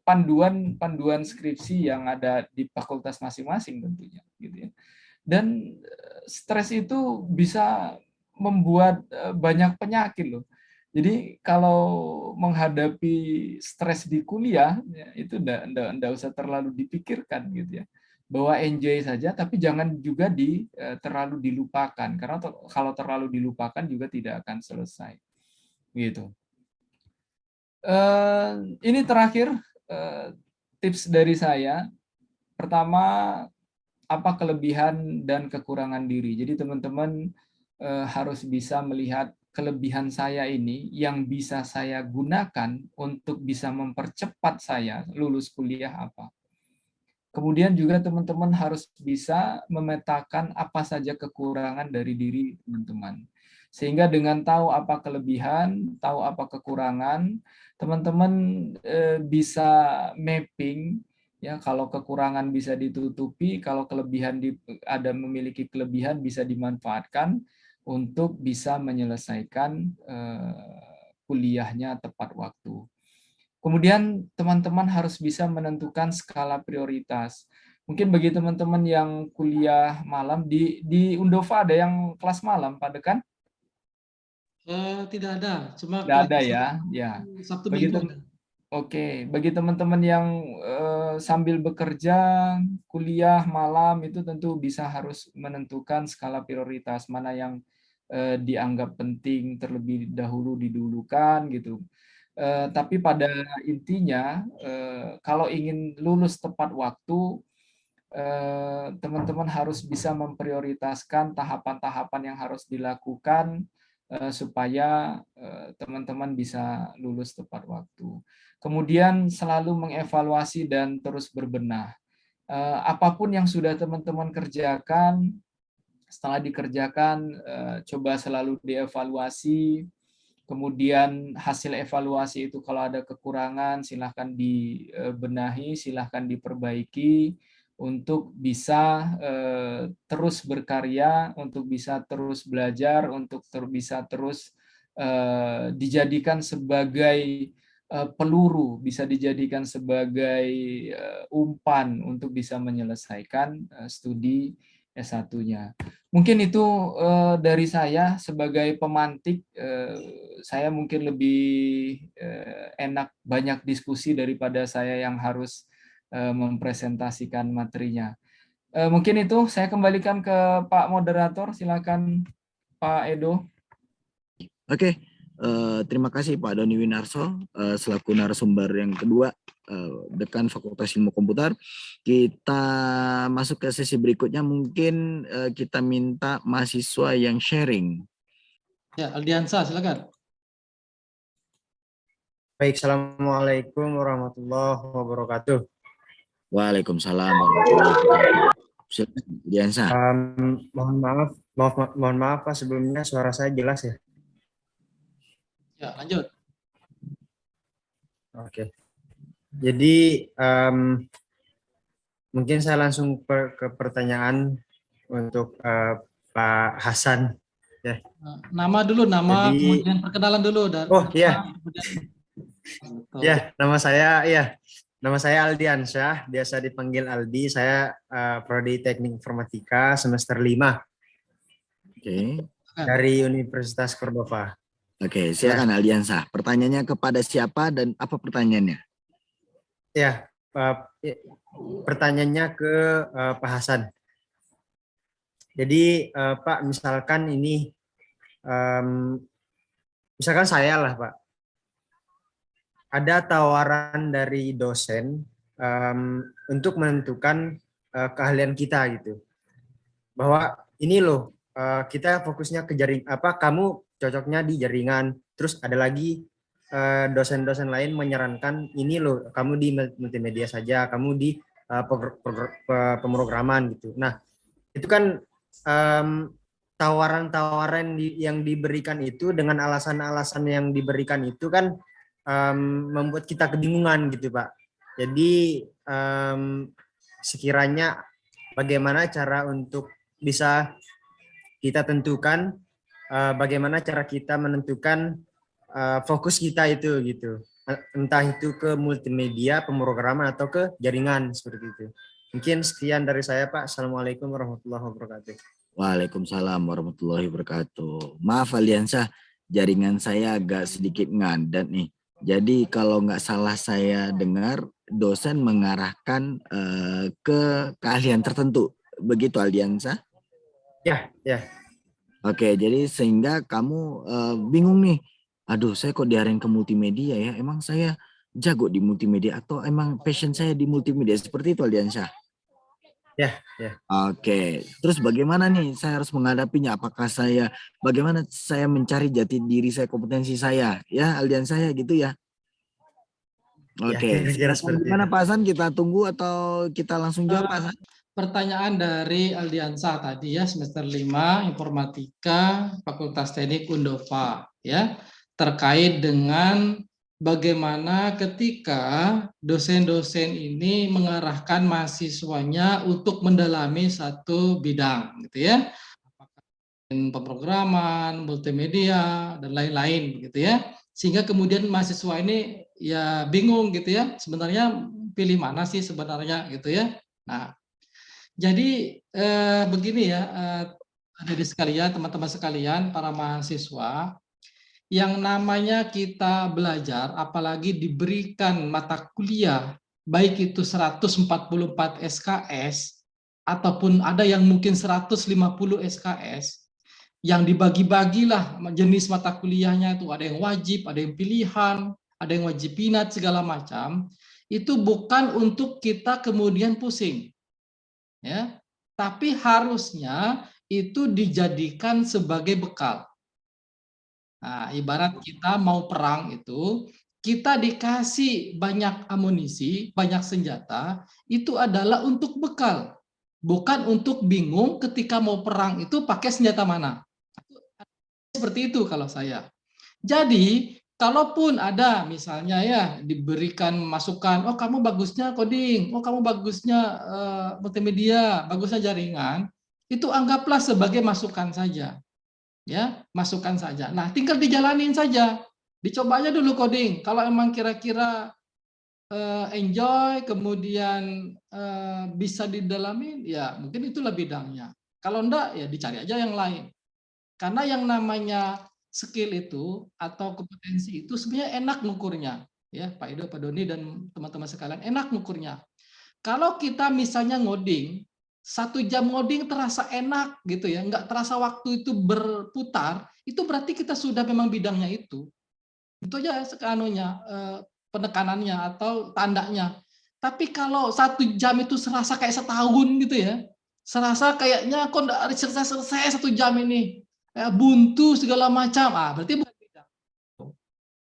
panduan skripsi yang ada di fakultas masing-masing tentunya, gitu ya. Dan stres itu bisa membuat banyak penyakit loh. Jadi kalau menghadapi stres di kuliah ya, itu enggak usah terlalu dipikirkan gitu ya. Bahwa enjoy saja, tapi jangan juga terlalu dilupakan, karena kalau terlalu dilupakan juga tidak akan selesai. Gitu. Ini terakhir tips dari saya. Pertama, apa kelebihan dan kekurangan diri. Jadi teman-teman harus bisa melihat kelebihan saya ini yang bisa saya gunakan untuk bisa mempercepat saya lulus kuliah apa. Kemudian juga teman-teman harus bisa memetakan apa saja kekurangan dari diri teman-teman. Sehingga dengan tahu apa kelebihan, tahu apa kekurangan, teman-teman bisa mapping ya, kalau kekurangan bisa ditutupi, kalau kelebihan ada memiliki kelebihan bisa dimanfaatkan untuk bisa menyelesaikan kuliahnya tepat waktu. Kemudian teman-teman harus bisa menentukan skala prioritas. Mungkin bagi teman-teman yang kuliah malam di Undova ada yang kelas malam, Pak Dekan? Tidak ada, cuma Tidak ada ya. Ya. Sabtu Bagi Minggu ada. Oke, bagi teman-teman yang sambil bekerja, kuliah malam itu tentu bisa harus menentukan skala prioritas mana yang dianggap penting terlebih dahulu didulukan gitu. Tapi pada intinya kalau ingin lulus tepat waktu, teman-teman harus bisa memprioritaskan tahapan-tahapan yang harus dilakukan supaya teman-teman bisa lulus tepat waktu. Kemudian selalu mengevaluasi dan terus berbenah. Apapun yang sudah teman-teman kerjakan, setelah dikerjakan coba selalu dievaluasi. Kemudian hasil evaluasi itu kalau ada kekurangan silahkan dibenahi, silahkan diperbaiki untuk bisa terus berkarya, untuk bisa terus belajar, untuk bisa terus dijadikan sebagai peluru, bisa dijadikan sebagai umpan untuk bisa menyelesaikan studi S1-nya. Mungkin itu dari saya sebagai pemantik. Saya mungkin lebih enak banyak diskusi daripada saya yang harus mempresentasikan materinya. Mungkin itu saya kembalikan ke Pak Moderator. Silakan Pak Edo. Oke, Terima kasih Pak Doni Winarso selaku narasumber yang kedua, Dekan Fakultas Ilmu Komputer. Kita masuk ke sesi berikutnya, mungkin kita minta mahasiswa yang sharing. Ya, Aldiansa, silakan. Baik, Assalamualaikum warahmatullahi wabarakatuh. Waalaikumsalam warahmatullahi wabarakatuh. Silakan, Aldiansa. Mohon maaf Pak, sebelumnya suara saya jelas ya? Ya, lanjut. Oke. Jadi mungkin saya langsung ke pertanyaan untuk Pak Hasan. Ya. Nama dulu, nama, Jadi, kemudian perkenalan dulu. Oh iya. Ya, Nama saya Aldiansyah, biasa dipanggil Aldi. Saya prodi Teknik Informatika semester 5 dari Universitas Cordova. Oke, silakan Aldiansa. Pertanyaannya kepada siapa dan apa pertanyaannya? Ya, pertanyaannya ke Pak Hasan. Jadi Pak, misalkan ini, misalkan saya lah Pak, ada tawaran dari dosen untuk menentukan keahlian kita gitu, bahwa ini loh kita fokusnya ke kamu cocoknya di jaringan, terus ada lagi dosen-dosen lain menyarankan ini loh kamu di multimedia saja, kamu di pemrograman gitu. Nah itu kan tawaran-tawaran yang diberikan itu dengan alasan-alasan yang diberikan itu kan membuat kita kebingungan gitu Pak. Jadi sekiranya bagaimana cara untuk bisa kita tentukan, bagaimana cara kita menentukan fokus kita itu gitu, entah itu ke multimedia, pemrograman atau ke jaringan seperti itu. Mungkin sekian dari saya Pak. Assalamualaikum warahmatullahi wabarakatuh. Waalaikumsalam warahmatullahi wabarakatuh. Maaf Aldiansa, jaringan saya agak sedikit ngadat nih. Jadi kalau nggak salah saya dengar, dosen mengarahkan ke keahlian tertentu. Begitu Aldiansa? Ya. Oke, jadi sehingga kamu bingung nih. Aduh, saya kok diarahin ke multimedia ya? Emang saya jago di multimedia atau emang passion saya di multimedia? Seperti itu Aldiansa? Ya. Oke, terus bagaimana nih saya harus menghadapinya? Bagaimana saya mencari jati diri saya, kompetensi saya? Ya, Aldiansa ya gitu ya? Oke, kira-kira seperti gimana itu. Pak Hasan? Kita tunggu atau kita langsung jawab Pak Hasan? Pertanyaan dari Aldiansa tadi ya, semester 5 Informatika Fakultas Teknik Undova ya, terkait dengan bagaimana ketika dosen-dosen ini mengarahkan mahasiswanya untuk mendalami satu bidang gitu ya. Apakah pemrograman, multimedia dan lain-lain gitu ya. Sehingga kemudian mahasiswa ini ya bingung gitu ya, sebenarnya pilih mana sih sebenarnya gitu ya. Nah, jadi begini ya, adik-adik sekalian, teman-teman sekalian, para mahasiswa, yang namanya kita belajar, apalagi diberikan mata kuliah, baik itu 144 SKS, ataupun ada yang mungkin 150 SKS, yang dibagi-bagilah jenis mata kuliahnya itu, ada yang wajib, ada yang pilihan, ada yang wajib minat, segala macam, itu bukan untuk kita kemudian pusing. Ya, tapi harusnya itu dijadikan sebagai bekal. Nah, ibarat kita mau perang itu, kita dikasih banyak amunisi, banyak senjata, itu adalah untuk bekal, bukan untuk bingung ketika mau perang itu pakai senjata mana. Seperti itu kalau saya. Jadi, kalaupun ada misalnya ya diberikan masukan, oh kamu bagusnya coding, oh kamu bagusnya multimedia, bagusnya jaringan, itu anggaplah sebagai masukan saja. Ya, masukan saja. Nah, tinggal dijalanin saja. Dicoba aja dulu coding. Kalau emang kira-kira enjoy, kemudian bisa didalamin, ya mungkin itulah bidangnya. Kalau enggak, ya dicari aja yang lain. Karena yang namanya skill itu atau kompetensi itu sebenarnya enak ngukurnya, ya Pak Ido, Pak Doni dan teman-teman sekalian, enak ngukurnya. Kalau kita misalnya ngoding 1 jam ngoding terasa enak gitu ya, nggak terasa waktu itu berputar, itu berarti kita sudah memang bidangnya itu. Itu aja sekanunya, penekanannya atau tandanya. Tapi kalau 1 jam itu serasa kayak setahun gitu ya, serasa kayaknya kok nggak selesai-selesai 1 jam ini, buntu segala macam, berarti bukan bidang.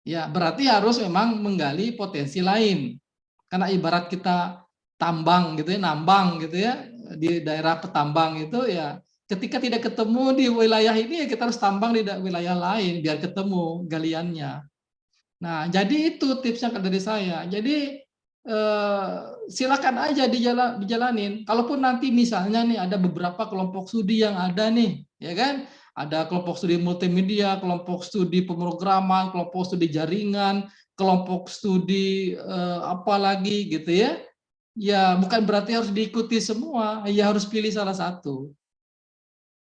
Ya, berarti harus memang menggali potensi lain. Karena ibarat kita tambang gitu ya, nambang gitu ya, di daerah petambang itu ya, ketika tidak ketemu di wilayah ini ya kita harus tambang di wilayah lain biar ketemu galiannya. Nah, jadi itu tipsnya dari saya. Jadi silakan aja dijalanin. Kalaupun nanti misalnya nih ada beberapa kelompok studi yang ada nih, ya kan? Ada kelompok studi multimedia, kelompok studi pemrograman, kelompok studi jaringan, kelompok studi apa lagi gitu ya. Ya, bukan berarti harus diikuti semua, ya harus pilih salah satu.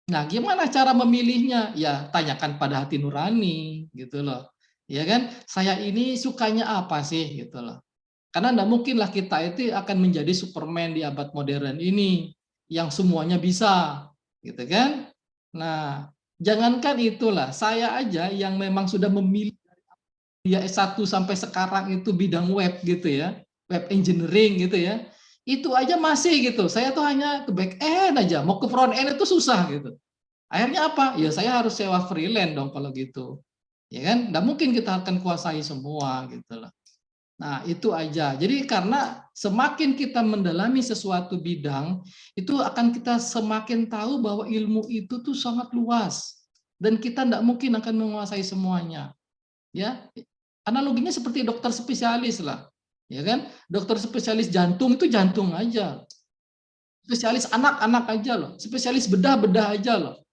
Nah, gimana cara memilihnya? Ya, tanyakan pada hati nurani, gitu loh. Ya kan? Saya ini sukanya apa sih, gitu loh. Karena enggak mungkinlah kita itu akan menjadi Superman di abad modern ini, yang semuanya bisa, gitu kan? Nah, jangankan itulah, saya aja yang memang sudah memilih dia S1 sampai sekarang itu bidang web gitu ya, web engineering gitu ya, itu aja masih gitu. Saya tuh hanya ke back end aja, mau ke front end itu susah gitu. Akhirnya apa? Ya saya harus sewa freelance dong kalau gitu. Ya kan? Nggak mungkin kita akan kuasai semua gitu loh. Nah, itu aja. Jadi karena semakin kita mendalami sesuatu bidang, itu akan kita semakin tahu bahwa ilmu itu tuh sangat luas dan kita nggak mungkin akan menguasai semuanya. Ya, analoginya seperti dokter spesialis lah, ya kan? Dokter spesialis jantung itu jantung aja, spesialis anak-anak aja loh, spesialis bedah aja loh,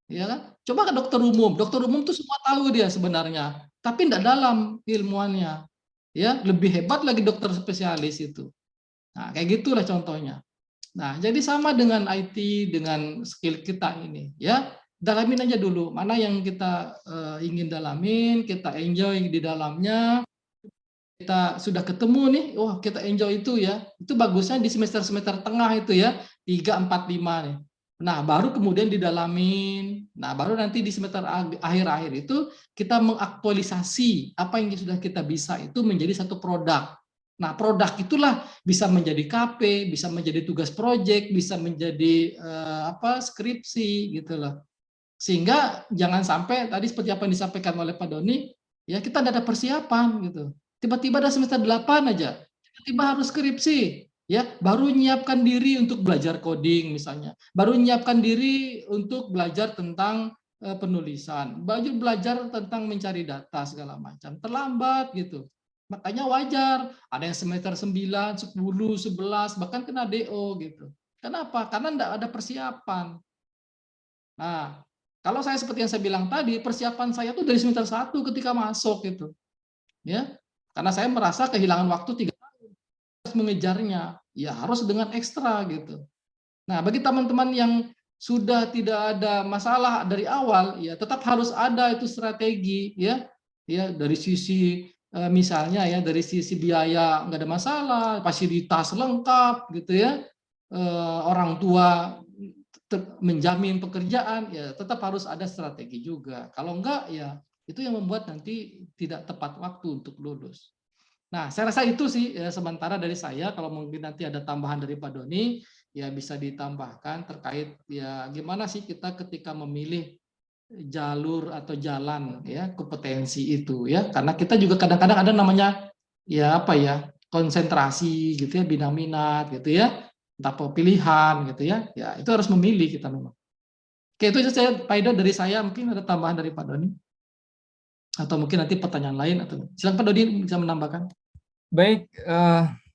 ya kan? Coba ke dokter umum tuh semua tahu dia sebenarnya, tapi tidak dalam ilmuannya, ya lebih hebat lagi dokter spesialis itu. Nah, kayak gitulah contohnya. Nah, jadi sama dengan IT, dengan skill kita ini, ya dalamin aja dulu mana yang kita ingin dalamin, kita enjoy di dalamnya. Kita sudah ketemu nih, wah kita enjoy itu ya, itu bagusnya di semester-semester tengah itu ya, 3, 4, 5 nih. Nah, baru kemudian didalamin, nah baru nanti di semester akhir-akhir itu kita mengaktualisasi apa yang sudah kita bisa itu menjadi satu produk. Nah, produk itulah bisa menjadi KP, bisa menjadi tugas proyek, bisa menjadi skripsi gitu loh. Sehingga jangan sampai tadi seperti apa yang disampaikan oleh Pak Doni, ya kita tidak ada persiapan gitu. Tiba-tiba ada semester 8 aja, tiba-tiba harus skripsi, ya baru menyiapkan diri untuk belajar coding misalnya, baru menyiapkan diri untuk belajar tentang penulisan, baru belajar tentang mencari data segala macam, terlambat gitu. Makanya wajar ada yang semester 9, 10, 11 bahkan kena DO gitu. Kenapa? Karena enggak ada persiapan. Nah, kalau saya seperti yang saya bilang tadi, persiapan saya tuh dari semester 1 ketika masuk gitu. Ya. Karena saya merasa kehilangan waktu 3 tahun harus mengejarnya. Ya harus dengan ekstra gitu. Nah, bagi teman-teman yang sudah tidak ada masalah dari awal, ya tetap harus ada itu strategi ya. Ya, dari sisi misalnya ya dari sisi biaya nggak ada masalah, fasilitas lengkap gitu ya. Orang tua menjamin pekerjaan, ya tetap harus ada strategi juga. Kalau enggak, ya itu yang membuat nanti tidak tepat waktu untuk lulus. Nah, saya rasa itu sih ya, sementara dari saya. Kalau mungkin nanti ada tambahan dari Pak Doni, ya bisa ditambahkan terkait ya gimana sih kita ketika memilih jalur atau jalan ya kompetensi itu ya. Karena kita juga kadang-kadang ada namanya ya apa ya konsentrasi gitu ya, bidang minat gitu ya, entah pilihan gitu ya, ya itu harus memilih kita memang. Oke, itu saja Pak Ido dari saya, mungkin ada tambahan dari Pak Doni atau mungkin nanti pertanyaan lain atau silakan Pak Doni bisa menambahkan. Baik,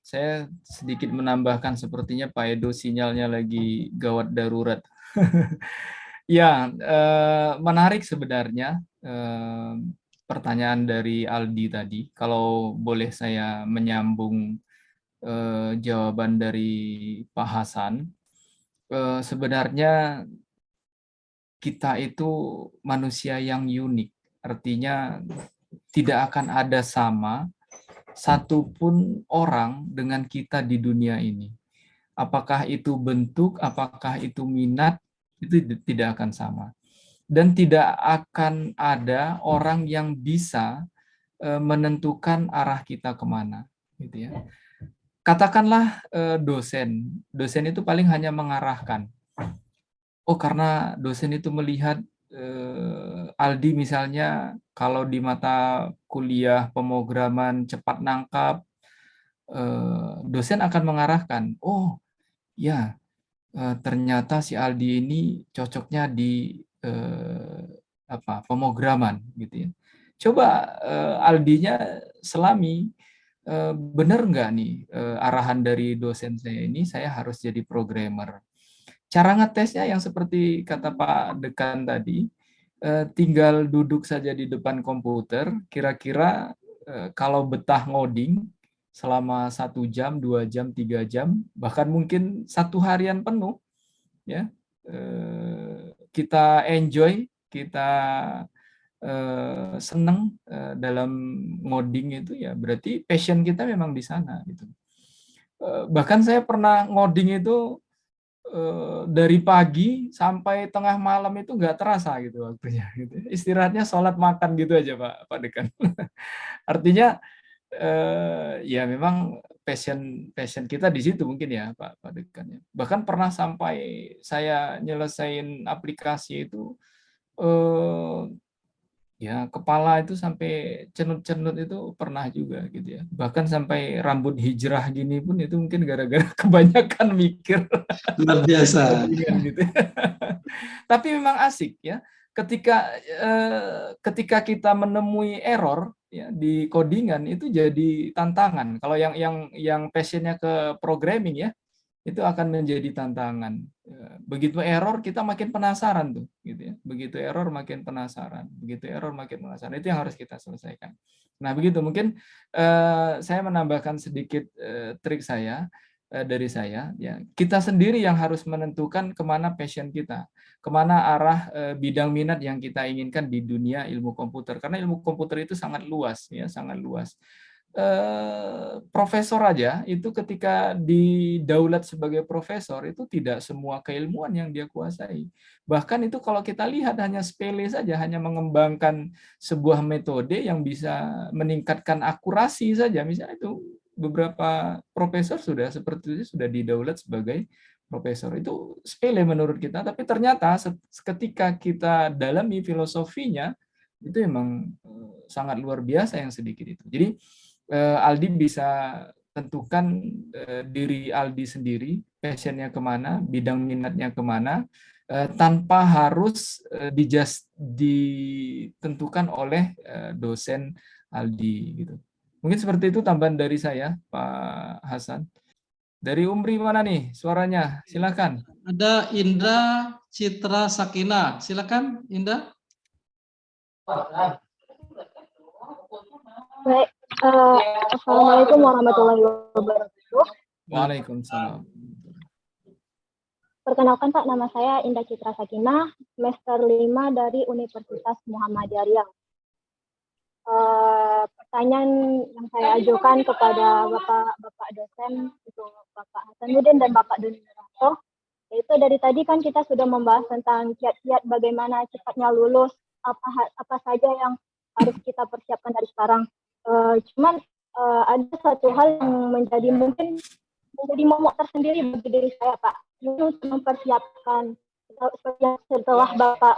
saya sedikit menambahkan sepertinya Pak Edo sinyalnya lagi gawat darurat. Ya, menarik sebenarnya pertanyaan dari Aldi tadi. Kalau boleh saya menyambung jawaban dari Pak Hasan, sebenarnya kita itu manusia yang unik. Artinya tidak akan ada sama satupun orang dengan kita di dunia ini. apakah itu bentuk, apakah itu minat, itu tidak akan sama. Dan tidak akan ada orang yang bisa menentukan arah kita kemana, gitu ya. Katakanlah dosen itu paling hanya mengarahkan. Oh, karena dosen itu melihat Aldi misalnya kalau di mata kuliah pemrograman cepat nangkap, dosen akan mengarahkan. Oh, ya, ternyata si Aldi ini cocoknya di pemrograman, gitu ya. Coba Aldinya selami, benar nggak nih arahan dari dosen saya ini, saya harus jadi programmer. Cara ngetesnya yang seperti kata Pak Dekan tadi, tinggal duduk saja di depan komputer, kira-kira kalau betah ngoding selama 1 jam, 2 jam, 3 jam, bahkan mungkin 1 harian penuh, ya, kita enjoy, kita senang dalam ngoding itu, ya berarti passion kita memang di sana, gitu. Bahkan saya pernah ngoding itu dari pagi sampai tengah malam itu nggak terasa gitu waktunya, gitu. Istirahatnya sholat makan gitu aja Pak Dekan. Artinya ya memang passion kita di situ mungkin ya Pak Dekan ya. Bahkan pernah sampai saya nyelesain aplikasi itu ya kepala itu sampai cenut-cenut itu pernah juga gitu ya. Bahkan sampai rambut hijrah gini pun itu mungkin gara-gara kebanyakan mikir. Luar biasa. Gitu. Tapi memang asik ya. Ketika kita menemui error ya di codingan itu jadi tantangan. Kalau yang passionnya ke programming ya, itu akan menjadi tantangan. Begitu error kita makin penasaran tuh, gitu ya. Begitu error makin penasaran, begitu error makin penasaran. Itu yang harus kita selesaikan. Nah begitu mungkin saya menambahkan sedikit trik saya dari saya. Ya kita sendiri yang harus menentukan kemana passion kita, kemana arah bidang minat yang kita inginkan di dunia ilmu komputer. Karena ilmu komputer itu sangat luas, ya sangat luas. Profesor aja itu ketika didaulat sebagai profesor itu tidak semua keilmuan yang dia kuasai. Bahkan itu kalau kita lihat hanya sepele saja, hanya mengembangkan sebuah metode yang bisa meningkatkan akurasi saja. Misalnya itu beberapa profesor sudah seperti itu sudah didaulat sebagai profesor. Itu sepele menurut kita, tapi ternyata ketika kita dalami filosofinya itu memang sangat luar biasa yang sedikit itu. Jadi Aldi bisa tentukan diri Aldi sendiri, passionnya kemana, bidang minatnya kemana, tanpa harus ditentukan oleh dosen Aldi. Gitu. Mungkin seperti itu tambahan dari saya, Pak Hasan. Dari Umri mana nih suaranya? Silakan. Ada Indra Citra Sakina. Silakan Indra. Baik, Assalamualaikum warahmatullahi wabarakatuh. Waalaikumsalam. Perkenalkan Pak, nama saya Indah Citra Sakinah, semester 5 dari Universitas Muhammadiyah Riau. Pertanyaan yang saya ajukan kepada Bapak dosen, itu Bapak Hasanuddin dan Bapak Doni Nurato, yaitu dari tadi kan kita sudah membahas tentang kiat-kiat bagaimana cepatnya lulus, apa saja yang harus kita persiapkan dari sekarang. Cuman ada satu hal yang menjadi momok tersendiri bagi diri saya Pak, untuk mempersiapkan setelah Bapak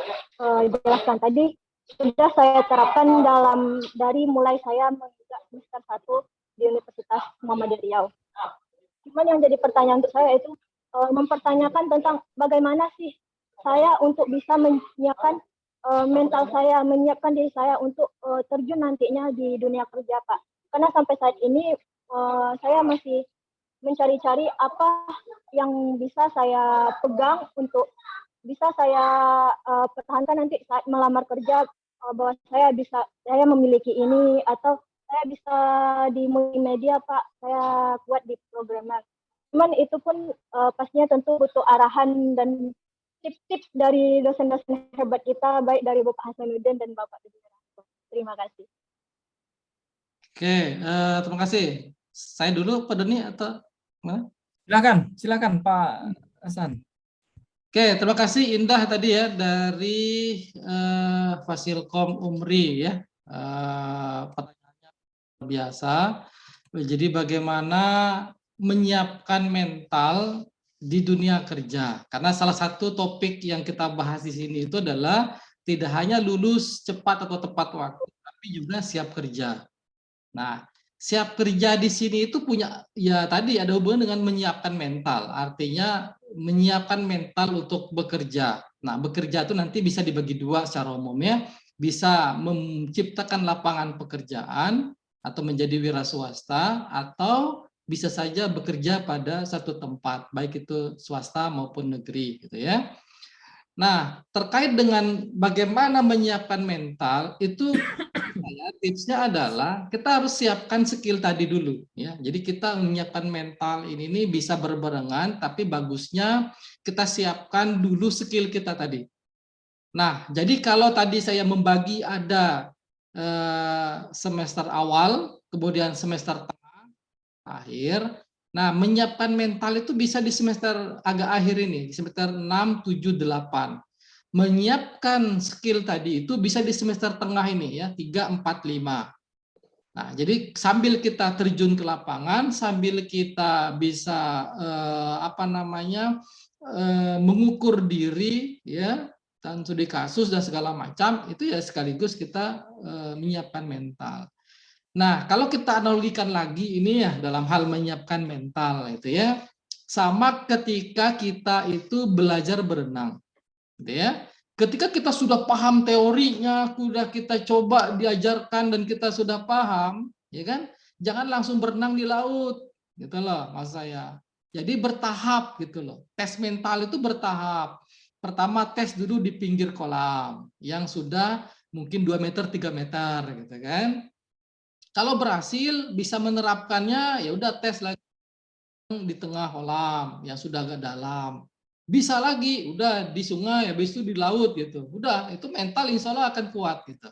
jelaskan tadi sudah saya terapkan dari mulai saya menginjak semester 1 di Universitas Muhammadiyah Riau. Cuman yang jadi pertanyaan untuk saya itu mempertanyakan tentang bagaimana sih saya untuk bisa menyiapkan mental saya, menyiapkan diri saya untuk terjun nantinya di dunia kerja Pak. Karena sampai saat ini saya masih mencari-cari apa yang bisa saya pegang untuk bisa saya pertahankan nanti saat melamar kerja, bahwa saya memiliki ini, atau saya bisa di multimedia Pak, saya kuat di programmer. Cuman itu pun pastinya tentu butuh arahan dan tips-tips dari dosen-dosen hebat kita, baik dari Bapak Hasanuddin dan Bapak Doni Nurato. Terima kasih. Oke, terima kasih. Saya dulu Pak Doni atau mana? Silakan Pak Hasan. Oke, terima kasih Indah tadi ya dari Fasilkom Umri ya. Pertanyaannya luar biasa. Jadi bagaimana menyiapkan mental di dunia kerja? Karena salah satu topik yang kita bahas di sini itu adalah tidak hanya lulus cepat atau tepat waktu, tapi juga siap kerja. Nah, siap kerja di sini itu punya ya tadi ada hubungan dengan menyiapkan mental. Artinya menyiapkan mental untuk bekerja. Nah, bekerja itu nanti bisa dibagi dua secara umumnya, bisa menciptakan lapangan pekerjaan atau menjadi wira swasta atau bisa saja bekerja pada satu tempat, baik itu swasta maupun negeri gitu ya. Nah, terkait dengan bagaimana menyiapkan mental itu tipsnya adalah kita harus siapkan skill tadi dulu ya. Jadi kita menyiapkan mental ini bisa berbarengan, tapi bagusnya kita siapkan dulu skill kita tadi. Nah, jadi kalau tadi saya membagi ada semester awal, kemudian semester tengah, akhir. Nah, menyiapkan mental itu bisa di semester agak akhir ini, di semester 6, 7, 8. Menyiapkan skill tadi itu bisa di semester tengah ini ya, 3, 4, 5. Nah, jadi sambil kita terjun ke lapangan, sambil kita bisa mengukur diri ya, dan studi kasus dan segala macam, itu ya sekaligus kita menyiapkan mental. Nah, kalau kita analogikan lagi ini ya dalam hal menyiapkan mental itu ya, sama ketika kita itu belajar berenang, gitu ya. Ketika kita sudah paham teorinya, sudah kita coba diajarkan dan kita sudah paham, ya kan? Jangan langsung berenang di laut, gitu loh, maksud saya. Jadi bertahap gitu loh. Tes mental itu bertahap. Pertama tes dulu di pinggir kolam yang sudah mungkin 2 meter, 3 meter gitu kan. Kalau berhasil bisa menerapkannya ya udah tes lagi di tengah kolam yang sudah agak dalam. Bisa lagi udah di sungai habis itu di laut gitu. Udah itu mental insya Allah akan kuat gitu.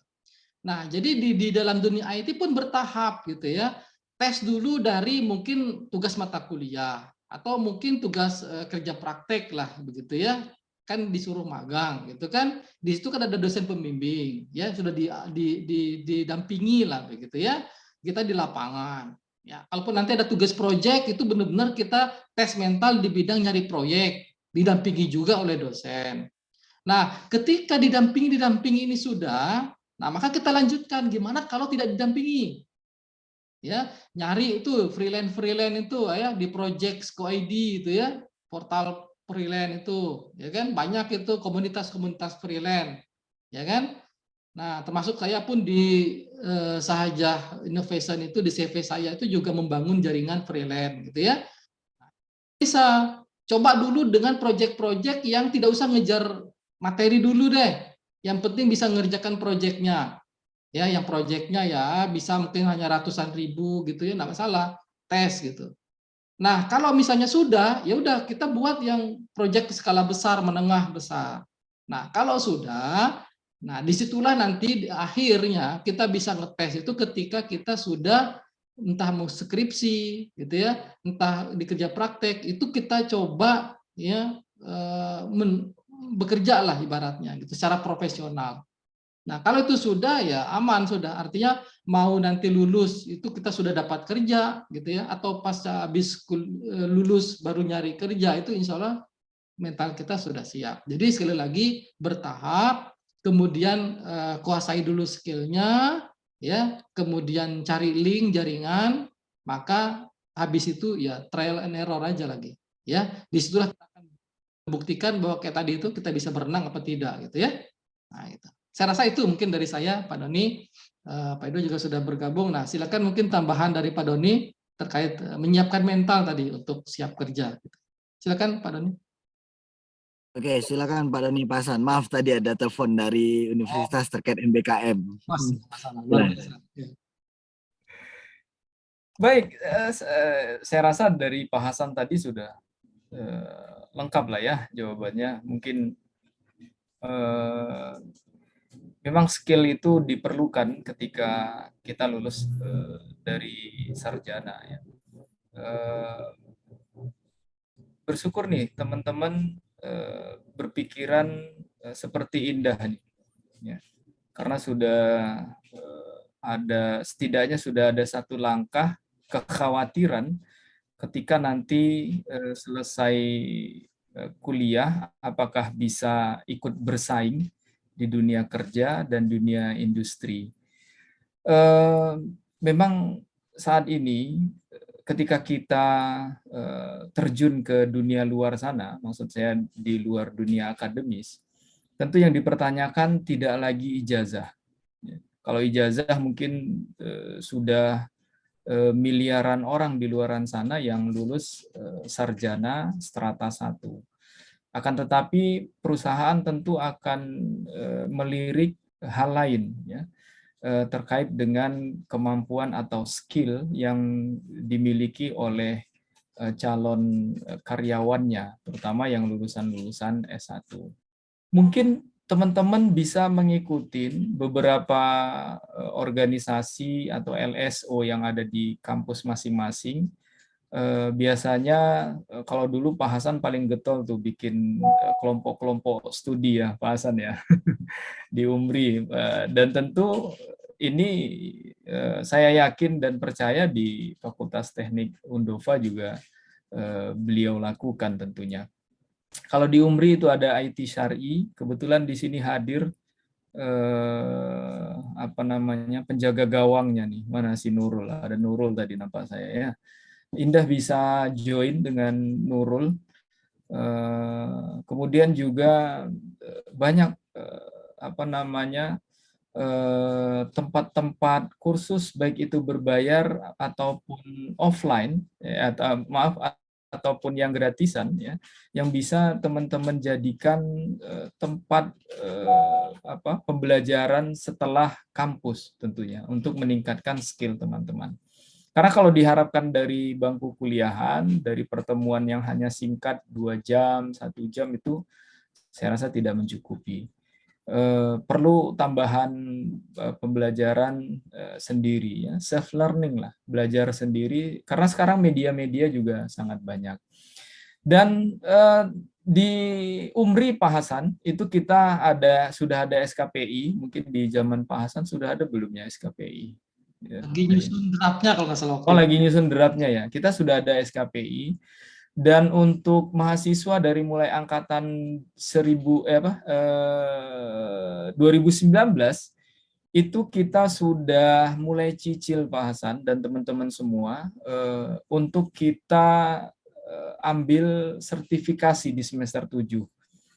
Nah, jadi di dalam dunia IT pun bertahap gitu ya. Tes dulu dari mungkin tugas mata kuliah atau mungkin tugas kerja praktek lah begitu ya. Kan disuruh magang gitu kan. Di situ kan ada dosen pembimbing ya sudah didampingi lah begitu ya. Kita di lapangan. Ya, kalaupun nanti ada tugas proyek itu benar-benar kita tes mental di bidang nyari proyek, didampingi juga oleh dosen. Nah, ketika didampingi ini sudah, nah maka kita lanjutkan gimana kalau tidak didampingi. Ya, nyari itu freelance itu ya di Project Sco-ID itu ya, portal freelance itu, ya kan? Banyak itu komunitas-komunitas freelance, ya kan? Nah, termasuk saya pun di Sahajah Innovation itu di CV saya itu juga membangun jaringan freelance gitu ya. Bisa coba dulu dengan proyek-proyek yang tidak usah ngejar materi dulu deh. Yang penting bisa ngerjakan proyeknya. Ya, yang proyeknya ya bisa mungkin hanya ratusan ribu gitu ya, enggak masalah. Tes gitu. Nah, kalau misalnya sudah, ya udah kita buat yang proyek skala besar, menengah, besar. Nah, kalau sudah, nah disitulah nanti akhirnya kita bisa ngetes itu ketika kita sudah entah mau skripsi gitu ya, entah di kerja praktek itu kita coba ya bekerja lah ibaratnya gitu secara profesional. Nah, kalau itu sudah ya aman sudah. Artinya mau nanti lulus itu kita sudah dapat kerja gitu ya atau pas habis lulus baru nyari kerja itu insya Allah mental kita sudah siap. Jadi sekali lagi bertahap, kemudian kuasai dulu skillnya, ya, kemudian cari link jaringan, maka habis itu ya trial and error aja lagi, ya. Disitulah kita akan buktikan bahwa kayak tadi itu kita bisa berenang apa tidak gitu ya. Nah, itu. Saya rasa itu mungkin dari saya, Pak Doni. Pak Edo juga sudah bergabung. Nah, silakan mungkin tambahan dari Pak Doni terkait menyiapkan mental tadi untuk siap kerja. Silakan Pak Doni. Oke, silakan Pak Doni Pasan. Maaf tadi ada telepon dari universitas terkait MBKM. Baik, saya rasa dari Pak Hasan tadi sudah lengkap lah ya jawabannya. Mungkin memang skill itu diperlukan ketika kita lulus dari sarjana ya. bersyukur nih teman-teman berpikiran seperti Indah nih, ya. Karena sudah setidaknya sudah ada satu langkah kekhawatiran ketika nanti selesai kuliah, apakah bisa ikut bersaing di dunia kerja dan dunia industri. Memang saat ini ketika kita terjun ke dunia luar sana, maksud saya di luar dunia akademis, tentu yang dipertanyakan tidak lagi ijazah. Kalau ijazah mungkin sudah miliaran orang di luaran sana yang lulus sarjana strata 1. Akan tetapi perusahaan tentu akan melirik hal lain, ya, terkait dengan kemampuan atau skill yang dimiliki oleh calon karyawannya, terutama yang lulusan-lulusan S1. Mungkin teman-teman bisa mengikuti beberapa organisasi atau LSO yang ada di kampus masing-masing. Biasanya kalau dulu Pak Hasan paling getol tuh bikin kelompok-kelompok studi ya Pak Hasan ya di UMRI, dan tentu ini saya yakin dan percaya di Fakultas Teknik Undova juga beliau lakukan tentunya. Kalau di UMRI itu ada IT Syar'i, kebetulan di sini hadir penjaga gawangnya nih, mana si Nurul, ada Nurul tadi nampak saya ya. Indah bisa join dengan Nurul. Kemudian juga banyak tempat-tempat kursus baik itu berbayar ataupun offline, ya, ataupun yang gratisan ya, yang bisa teman-teman jadikan tempat pembelajaran setelah kampus tentunya untuk meningkatkan skill teman-teman. Karena kalau diharapkan dari bangku kuliahan, dari pertemuan yang hanya singkat 2 jam, 1 jam itu saya rasa tidak mencukupi. Perlu tambahan pembelajaran sendiri, ya, self learning lah, belajar sendiri. Karena sekarang media-media juga sangat banyak. Dan di UMRI Pak Hasan itu kita sudah ada SKPI, mungkin di zaman Pak Hasan sudah ada belum ya SKPI? Lagi nyusun draftnya kalau nggak salah. Oh, lagi nyusun draftnya ya. Kita sudah ada SKPI. Dan untuk mahasiswa dari mulai angkatan 2019 itu kita sudah mulai cicil Pak Hasan dan teman-teman semua untuk kita ambil sertifikasi di semester 7.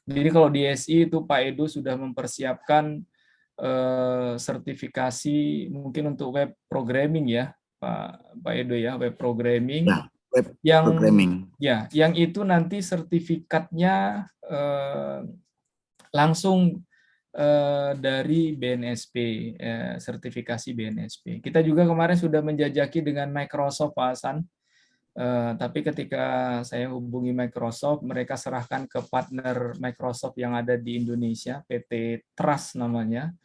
Jadi kalau di SI itu Pak Edo sudah mempersiapkan sertifikasi mungkin untuk web programming ya Pak Edo ya, web programming ya, yang itu nanti sertifikatnya langsung dari BNSP, sertifikasi BNSP. Kita juga kemarin sudah menjajaki dengan Microsoft Pak Hasan, tapi ketika saya hubungi Microsoft, mereka serahkan ke partner Microsoft yang ada di Indonesia, PT Trust namanya.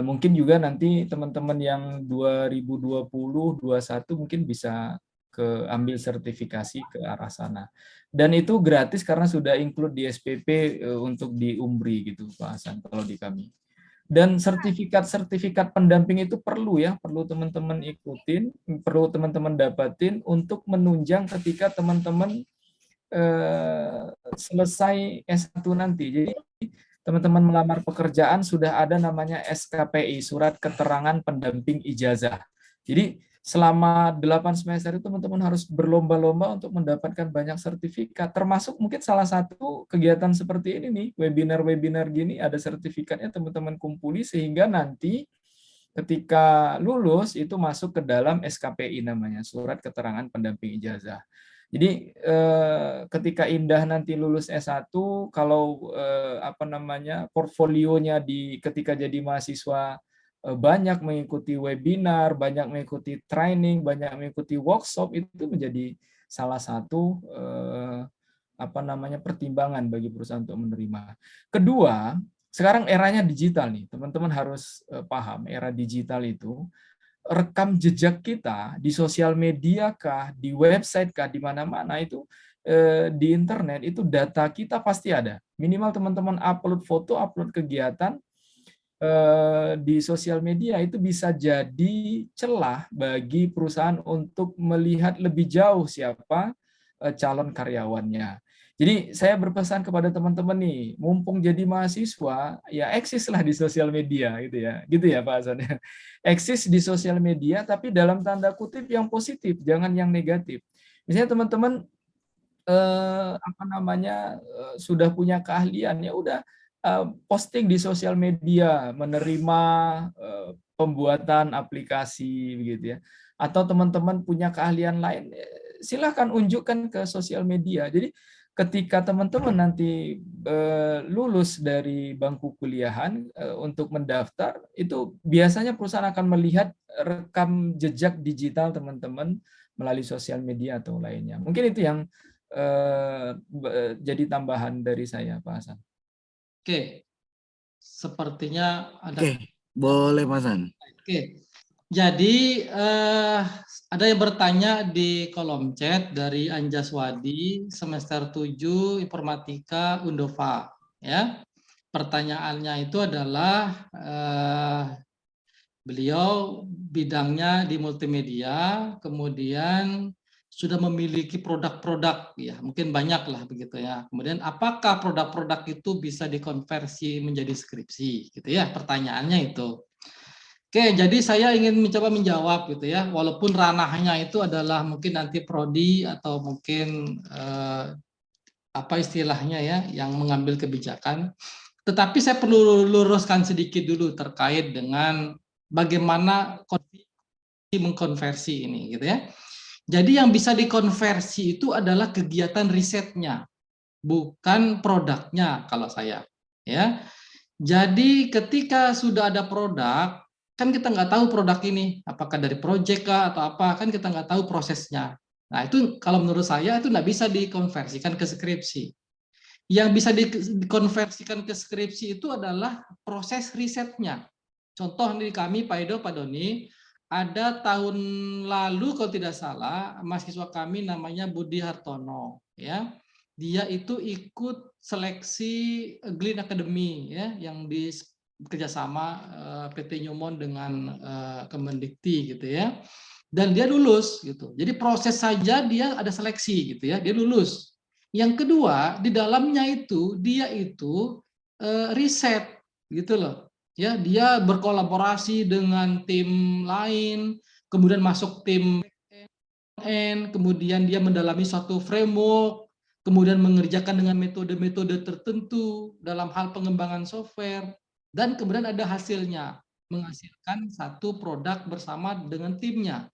Mungkin juga nanti teman-teman yang 2020-21 mungkin bisa ambil sertifikasi ke arah sana. Dan itu gratis karena sudah include di SPP untuk di UMRI gitu Pak Hasan kalau di kami. Dan sertifikat pendamping itu perlu ya, perlu teman-teman ikutin, perlu teman-teman dapatin untuk menunjang ketika teman-teman selesai S1 nanti. Jadi teman-teman melamar pekerjaan sudah ada namanya SKPI, Surat Keterangan Pendamping Ijazah. Jadi selama 8 semester itu teman-teman harus berlomba-lomba untuk mendapatkan banyak sertifikat, termasuk mungkin salah satu kegiatan seperti ini nih, webinar-webinar gini, ada sertifikatnya teman-teman kumpuli sehingga nanti ketika lulus itu masuk ke dalam SKPI namanya, Surat Keterangan Pendamping Ijazah. Jadi ketika Indah nanti lulus S1, kalau portfolionya ketika jadi mahasiswa banyak mengikuti webinar, banyak mengikuti training, banyak mengikuti workshop, itu menjadi salah satu pertimbangan bagi perusahaan untuk menerima. Kedua, sekarang eranya digital nih, teman-teman harus paham era digital itu. Rekam jejak kita di sosial media kah, di website kah, di mana-mana itu di internet itu data kita pasti ada. Minimal teman-teman upload foto, upload kegiatan di sosial media itu bisa jadi celah bagi perusahaan untuk melihat lebih jauh siapa calon karyawannya. Jadi saya berpesan kepada teman-teman nih, mumpung jadi mahasiswa, ya eksislah di sosial media gitu ya Pak Hasan. Eksis di sosial media, tapi dalam tanda kutip yang positif, jangan yang negatif. Misalnya teman-teman sudah punya keahlian, ya udah posting di sosial media, menerima pembuatan aplikasi begitu ya. Atau teman-teman punya keahlian lain, silahkan unjukkan ke sosial media. Jadi ketika teman-teman nanti lulus dari bangku kuliahan untuk mendaftar, itu biasanya perusahaan akan melihat rekam jejak digital teman-teman melalui sosial media atau lainnya. Mungkin itu yang jadi tambahan dari saya, Pak Hasan. Oke, sepertinya ada. Oke, boleh Mas Hasan. Oke, jadi ada yang bertanya di kolom chat dari Anjaswadi, semester 7 Informatika Undova. Ya, pertanyaannya itu adalah beliau bidangnya di multimedia, kemudian sudah memiliki produk-produk, ya mungkin banyak lah begitu ya. Kemudian apakah produk-produk itu bisa dikonversi menjadi skripsi, gitu ya? Pertanyaannya itu. Oke, jadi saya ingin mencoba menjawab gitu ya, walaupun ranahnya itu adalah mungkin nanti prodi atau mungkin apa istilahnya ya, yang mengambil kebijakan. Tetapi saya perlu luruskan sedikit dulu terkait dengan bagaimana mengkonversi ini gitu ya. Jadi yang bisa dikonversi itu adalah kegiatan risetnya, bukan produknya kalau saya ya. Jadi ketika sudah ada produk, kan kita nggak tahu produk ini apakah dari proyek kah atau apa, kan kita nggak tahu prosesnya. Nah itu kalau menurut saya itu nggak bisa dikonversikan ke skripsi. Yang bisa dikonversikan ke skripsi itu adalah proses risetnya. Contoh di kami Pak Edo, Pak Doni, ada tahun lalu kalau tidak salah mahasiswa kami namanya Budi Hartono ya. Dia itu ikut seleksi Glean Academy ya yang di kerjasama PT Newmont dengan Kemendikti gitu ya. Dan dia lulus gitu. Jadi proses saja dia ada seleksi gitu ya, dia lulus. Yang kedua, di dalamnya itu dia itu riset gitu loh. Ya, dia berkolaborasi dengan tim lain, kemudian masuk tim back-end, kemudian dia mendalami suatu framework, kemudian mengerjakan dengan metode-metode tertentu dalam hal pengembangan software, dan kemudian ada hasilnya, menghasilkan satu produk bersama dengan timnya.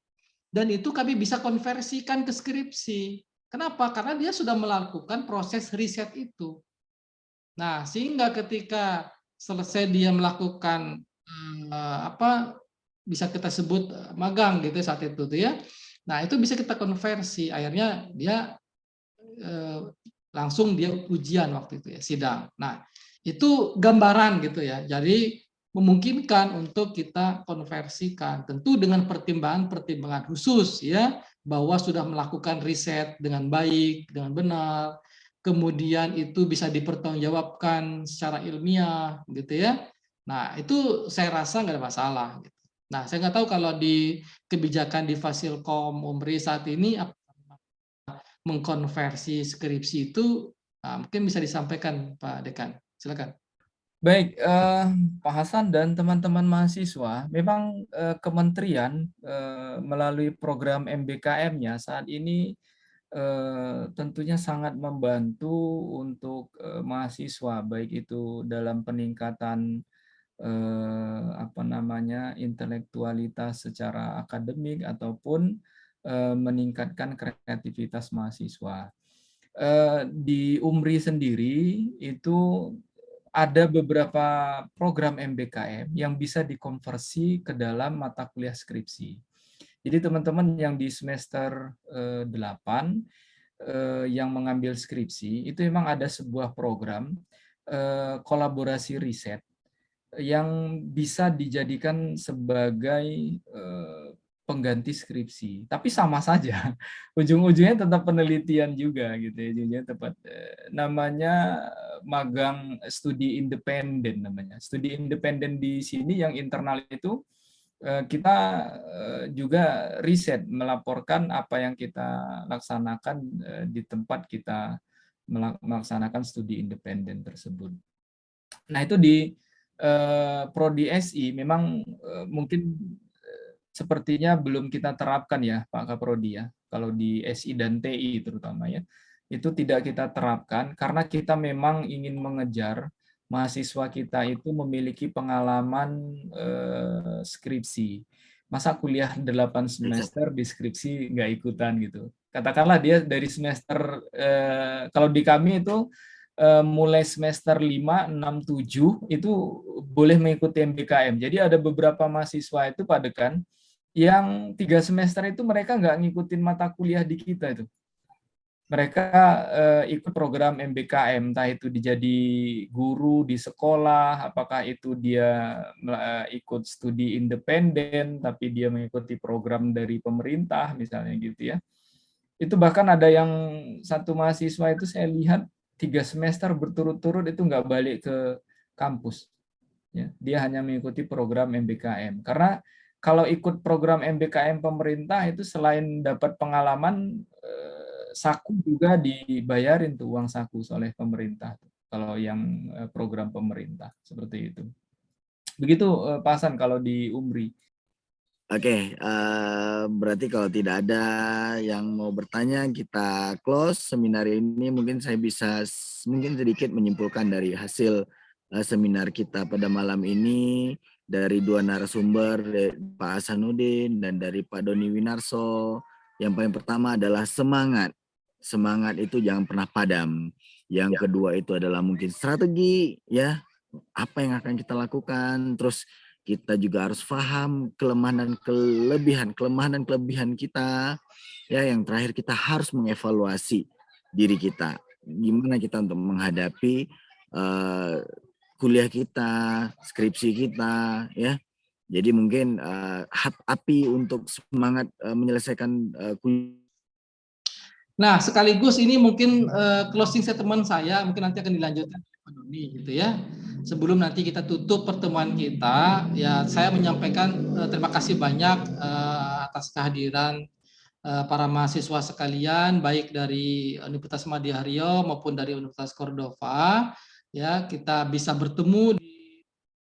Dan itu kami bisa konversikan ke skripsi. Kenapa? Karena dia sudah melakukan proses riset itu. Nah, sehingga ketika selesai dia melakukan bisa kita sebut magang gitu saat itu tuh ya. Nah, itu bisa kita konversi. Akhirnya dia langsung dia ujian waktu itu ya, sidang. Nah, itu gambaran gitu ya. Jadi memungkinkan untuk kita konversikan, tentu dengan pertimbangan-pertimbangan khusus ya, bahwa sudah melakukan riset dengan baik, dengan benar, kemudian itu bisa dipertanggungjawabkan secara ilmiah gitu ya. Nah, itu saya rasa nggak ada masalah. Nah, saya nggak tahu kalau di kebijakan di Fasilkom Umri saat ini mengkonversi skripsi itu mungkin bisa disampaikan Pak Dekan. Silakan. Baik, Pak Hasan dan teman-teman mahasiswa, memang kementerian melalui program MBKM-nya saat ini tentunya sangat membantu untuk mahasiswa, baik itu dalam peningkatan intelektualitas secara akademik ataupun meningkatkan kreativitas mahasiswa. Di Umri sendiri itu ada beberapa program MBKM yang bisa dikonversi ke dalam mata kuliah skripsi. Jadi teman-teman yang di semester 8 yang mengambil skripsi, itu memang ada sebuah program kolaborasi riset yang bisa dijadikan sebagai pengganti skripsi, tapi sama saja. Ujung-ujungnya tetap penelitian juga gitu ya. Ujungnya tepat namanya magang studi independen namanya. Studi independen di sini yang internal itu kita juga riset, melaporkan apa yang kita laksanakan di tempat kita melaksanakan studi independen tersebut. Nah, itu di Prodi SI memang mungkin sepertinya belum kita terapkan ya Pak Kaprodi ya. Kalau di SI dan TI terutama ya. Itu tidak kita terapkan karena kita memang ingin mengejar mahasiswa kita itu memiliki pengalaman skripsi. Masa kuliah 8 semester di skripsi nggak ikutan gitu. Katakanlah dia dari semester, kalau di kami itu mulai semester 5, 6, 7 itu boleh mengikuti MBKM. Jadi ada beberapa mahasiswa itu Pak Dekan yang 3 semester itu mereka nggak ngikutin mata kuliah di kita itu. Mereka ikut program MBKM, entah itu dijadi guru di sekolah, apakah itu dia ikut studi independen, tapi dia mengikuti program dari pemerintah, misalnya gitu ya. Itu bahkan ada yang satu mahasiswa itu saya lihat 3 semester berturut-turut itu nggak balik ke kampus. Ya, dia hanya mengikuti program MBKM. Karena kalau ikut program MBKM pemerintah itu selain dapat pengalaman, saku juga dibayarin tuh uang saku oleh pemerintah. Kalau yang program pemerintah seperti itu. Begitu Pak Hasan kalau di UMRI. Oke, berarti kalau tidak ada yang mau bertanya, kita close seminar ini. Mungkin saya bisa mungkin sedikit menyimpulkan dari hasil seminar kita pada malam ini dari dua narasumber, dari Pak Hasanuddin dan dari Pak Doni Winarso. Yang paling pertama adalah semangat. Semangat itu jangan pernah padam. Yang kedua itu adalah mungkin strategi, ya, apa yang akan kita lakukan. Terus kita juga harus paham kelemahan dan kelebihan kita. Ya, yang terakhir kita harus mengevaluasi diri kita. Gimana kita untuk menghadapi kuliah kita, skripsi kita, ya. Jadi mungkin api untuk semangat menyelesaikan kuliah. Nah, sekaligus ini mungkin closing statement saya, mungkin nanti akan dilanjutkan oleh Pak Doni gitu ya. Sebelum nanti kita tutup pertemuan kita, ya saya menyampaikan terima kasih banyak atas kehadiran para mahasiswa sekalian, baik dari Universitas Muhammadiyah Riau maupun dari Universitas Cordova. Ya, kita bisa bertemu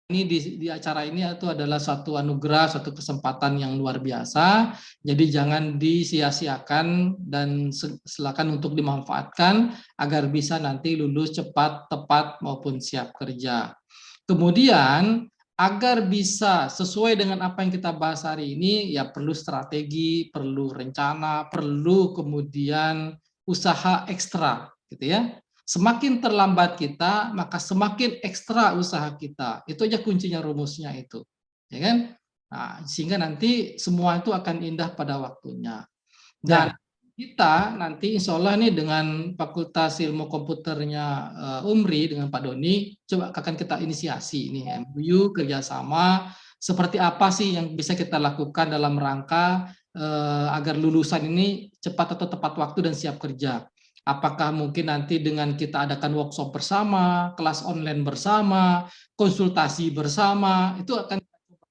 di acara ini itu adalah suatu anugerah, suatu kesempatan yang luar biasa. Jadi jangan disia-siakan dan silakan untuk dimanfaatkan agar bisa nanti lulus cepat, tepat maupun siap kerja. Kemudian agar bisa sesuai dengan apa yang kita bahas hari ini, ya perlu strategi, perlu rencana, perlu kemudian usaha ekstra, gitu ya. Semakin terlambat kita, maka semakin ekstra usaha kita. Itu aja kuncinya, rumusnya itu, ya kan? Nah, sehingga nanti semua itu akan indah pada waktunya. Dan kita nanti insya Allah nih dengan Fakultas Ilmu Komputernya UMRI dengan Pak Doni, coba akan kita inisiasi ini MOU kerjasama, seperti apa sih yang bisa kita lakukan dalam rangka agar lulusan ini cepat atau tepat waktu dan siap kerja. Apakah mungkin nanti dengan kita adakan workshop bersama, kelas online bersama, konsultasi bersama, itu akan kita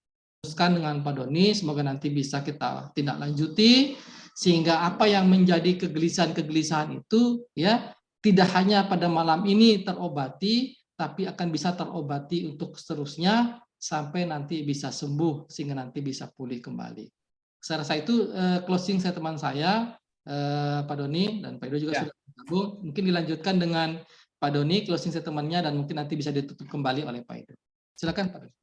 teruskan dengan Pak Doni, semoga nanti bisa kita tindak lanjuti, sehingga apa yang menjadi kegelisahan-kegelisahan itu ya tidak hanya pada malam ini terobati, tapi akan bisa terobati untuk seterusnya sampai nanti bisa sembuh, sehingga nanti bisa pulih kembali. Saya rasa itu closing statement saya, Pak Doni, dan Pak Edo juga sudah bergabung. Mungkin dilanjutkan dengan Pak Doni closing statement-nya dan mungkin nanti bisa ditutup kembali oleh Pak Edo. Silakan Pak Doni.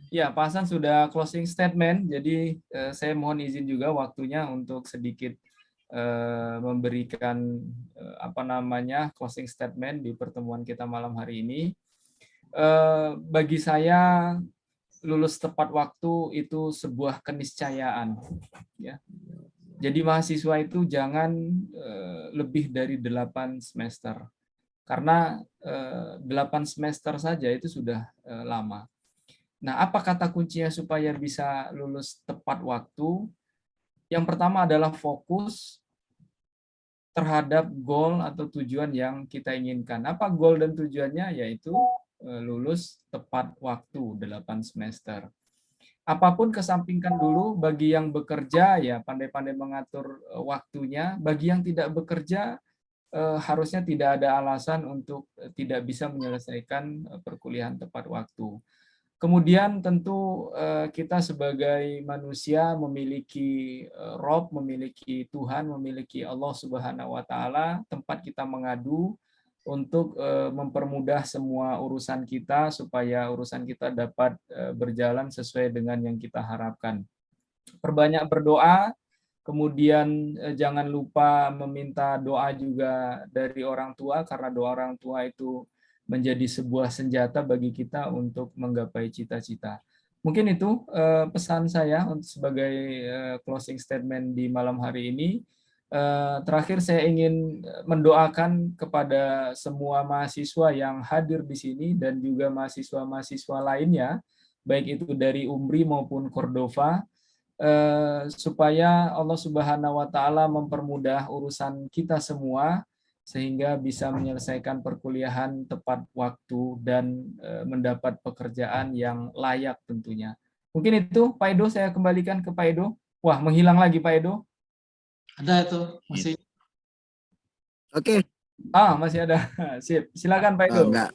Ya, Pak Hasan sudah closing statement, jadi saya mohon izin juga waktunya untuk sedikit memberikan closing statement di pertemuan kita malam hari ini. Bagi saya lulus tepat waktu itu sebuah keniscayaan, ya. Jadi mahasiswa itu jangan lebih dari 8 semester. Karena 8 semester saja itu sudah lama. Nah, apa kata kuncinya supaya bisa lulus tepat waktu? Yang pertama adalah fokus terhadap goal atau tujuan yang kita inginkan. Apa goal dan tujuannya? Yaitu lulus tepat waktu 8 semester. Apapun kesampingkan dulu. Bagi yang bekerja ya pandai-pandai mengatur waktunya. Bagi yang tidak bekerja harusnya tidak ada alasan untuk tidak bisa menyelesaikan perkuliahan tepat waktu. Kemudian tentu kita sebagai manusia memiliki Rob, memiliki Tuhan, memiliki Allah Subhanahu wa Ta'ala, tempat kita mengadu untuk mempermudah semua urusan kita supaya urusan kita dapat berjalan sesuai dengan yang kita harapkan. Perbanyak berdoa, kemudian jangan lupa meminta doa juga dari orang tua, karena doa orang tua itu menjadi sebuah senjata bagi kita untuk menggapai cita-cita. Mungkin itu pesan saya sebagai closing statement di malam hari ini. Terakhir saya ingin mendoakan kepada semua mahasiswa yang hadir di sini dan juga mahasiswa-mahasiswa lainnya, baik itu dari UMRI maupun Cordova, supaya Allah Subhanahu wa Ta'ala mempermudah urusan kita semua sehingga bisa menyelesaikan perkuliahan tepat waktu dan mendapat pekerjaan yang layak tentunya. Mungkin itu Pak Edo, saya kembalikan ke Pak Edo. Wah, menghilang lagi Pak Edo. Ada itu masih. Oke. Masih ada. Sip. Silakan Pak Edo. Enggak.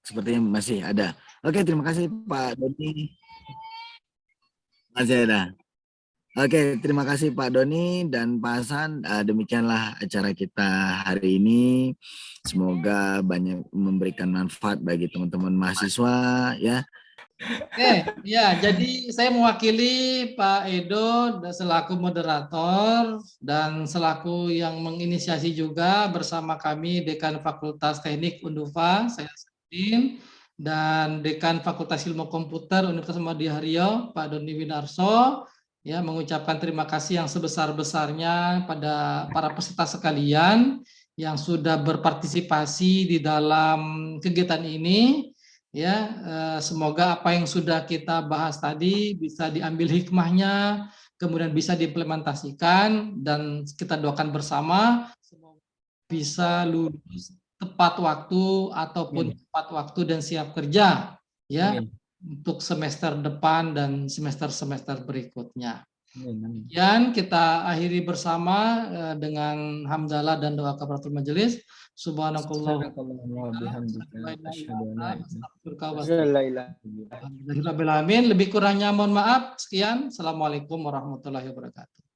Sepertinya masih ada. Oke, terima kasih Pak Doni. Masih ada. Oke, terima kasih Pak Doni dan Pak Hasan. Demikianlah acara kita hari ini. Semoga banyak memberikan manfaat bagi teman-teman mahasiswa ya. Ya, jadi saya mewakili Pak Edo selaku moderator dan selaku yang menginisiasi juga bersama kami Dekan Fakultas Teknik Undufa, saya Saudin, dan Dekan Fakultas Ilmu Komputer Universitas Muhammadiyah Riau, Pak Doni Winarso, ya, mengucapkan terima kasih yang sebesar-besarnya pada para peserta sekalian yang sudah berpartisipasi di dalam kegiatan ini. Ya, semoga apa yang sudah kita bahas tadi bisa diambil hikmahnya, kemudian bisa diimplementasikan, dan kita doakan bersama semoga bisa lulus tepat waktu ataupun tepat waktu dan siap kerja, ya. Untuk semester depan dan semester-semester berikutnya. Kemudian kita akhiri bersama dengan hamdalah dan doa kafaratul majelis. Subhanakallah lebih kurangnya mohon maaf. Sekian. Assalamualaikum warahmatullahi wabarakatuh.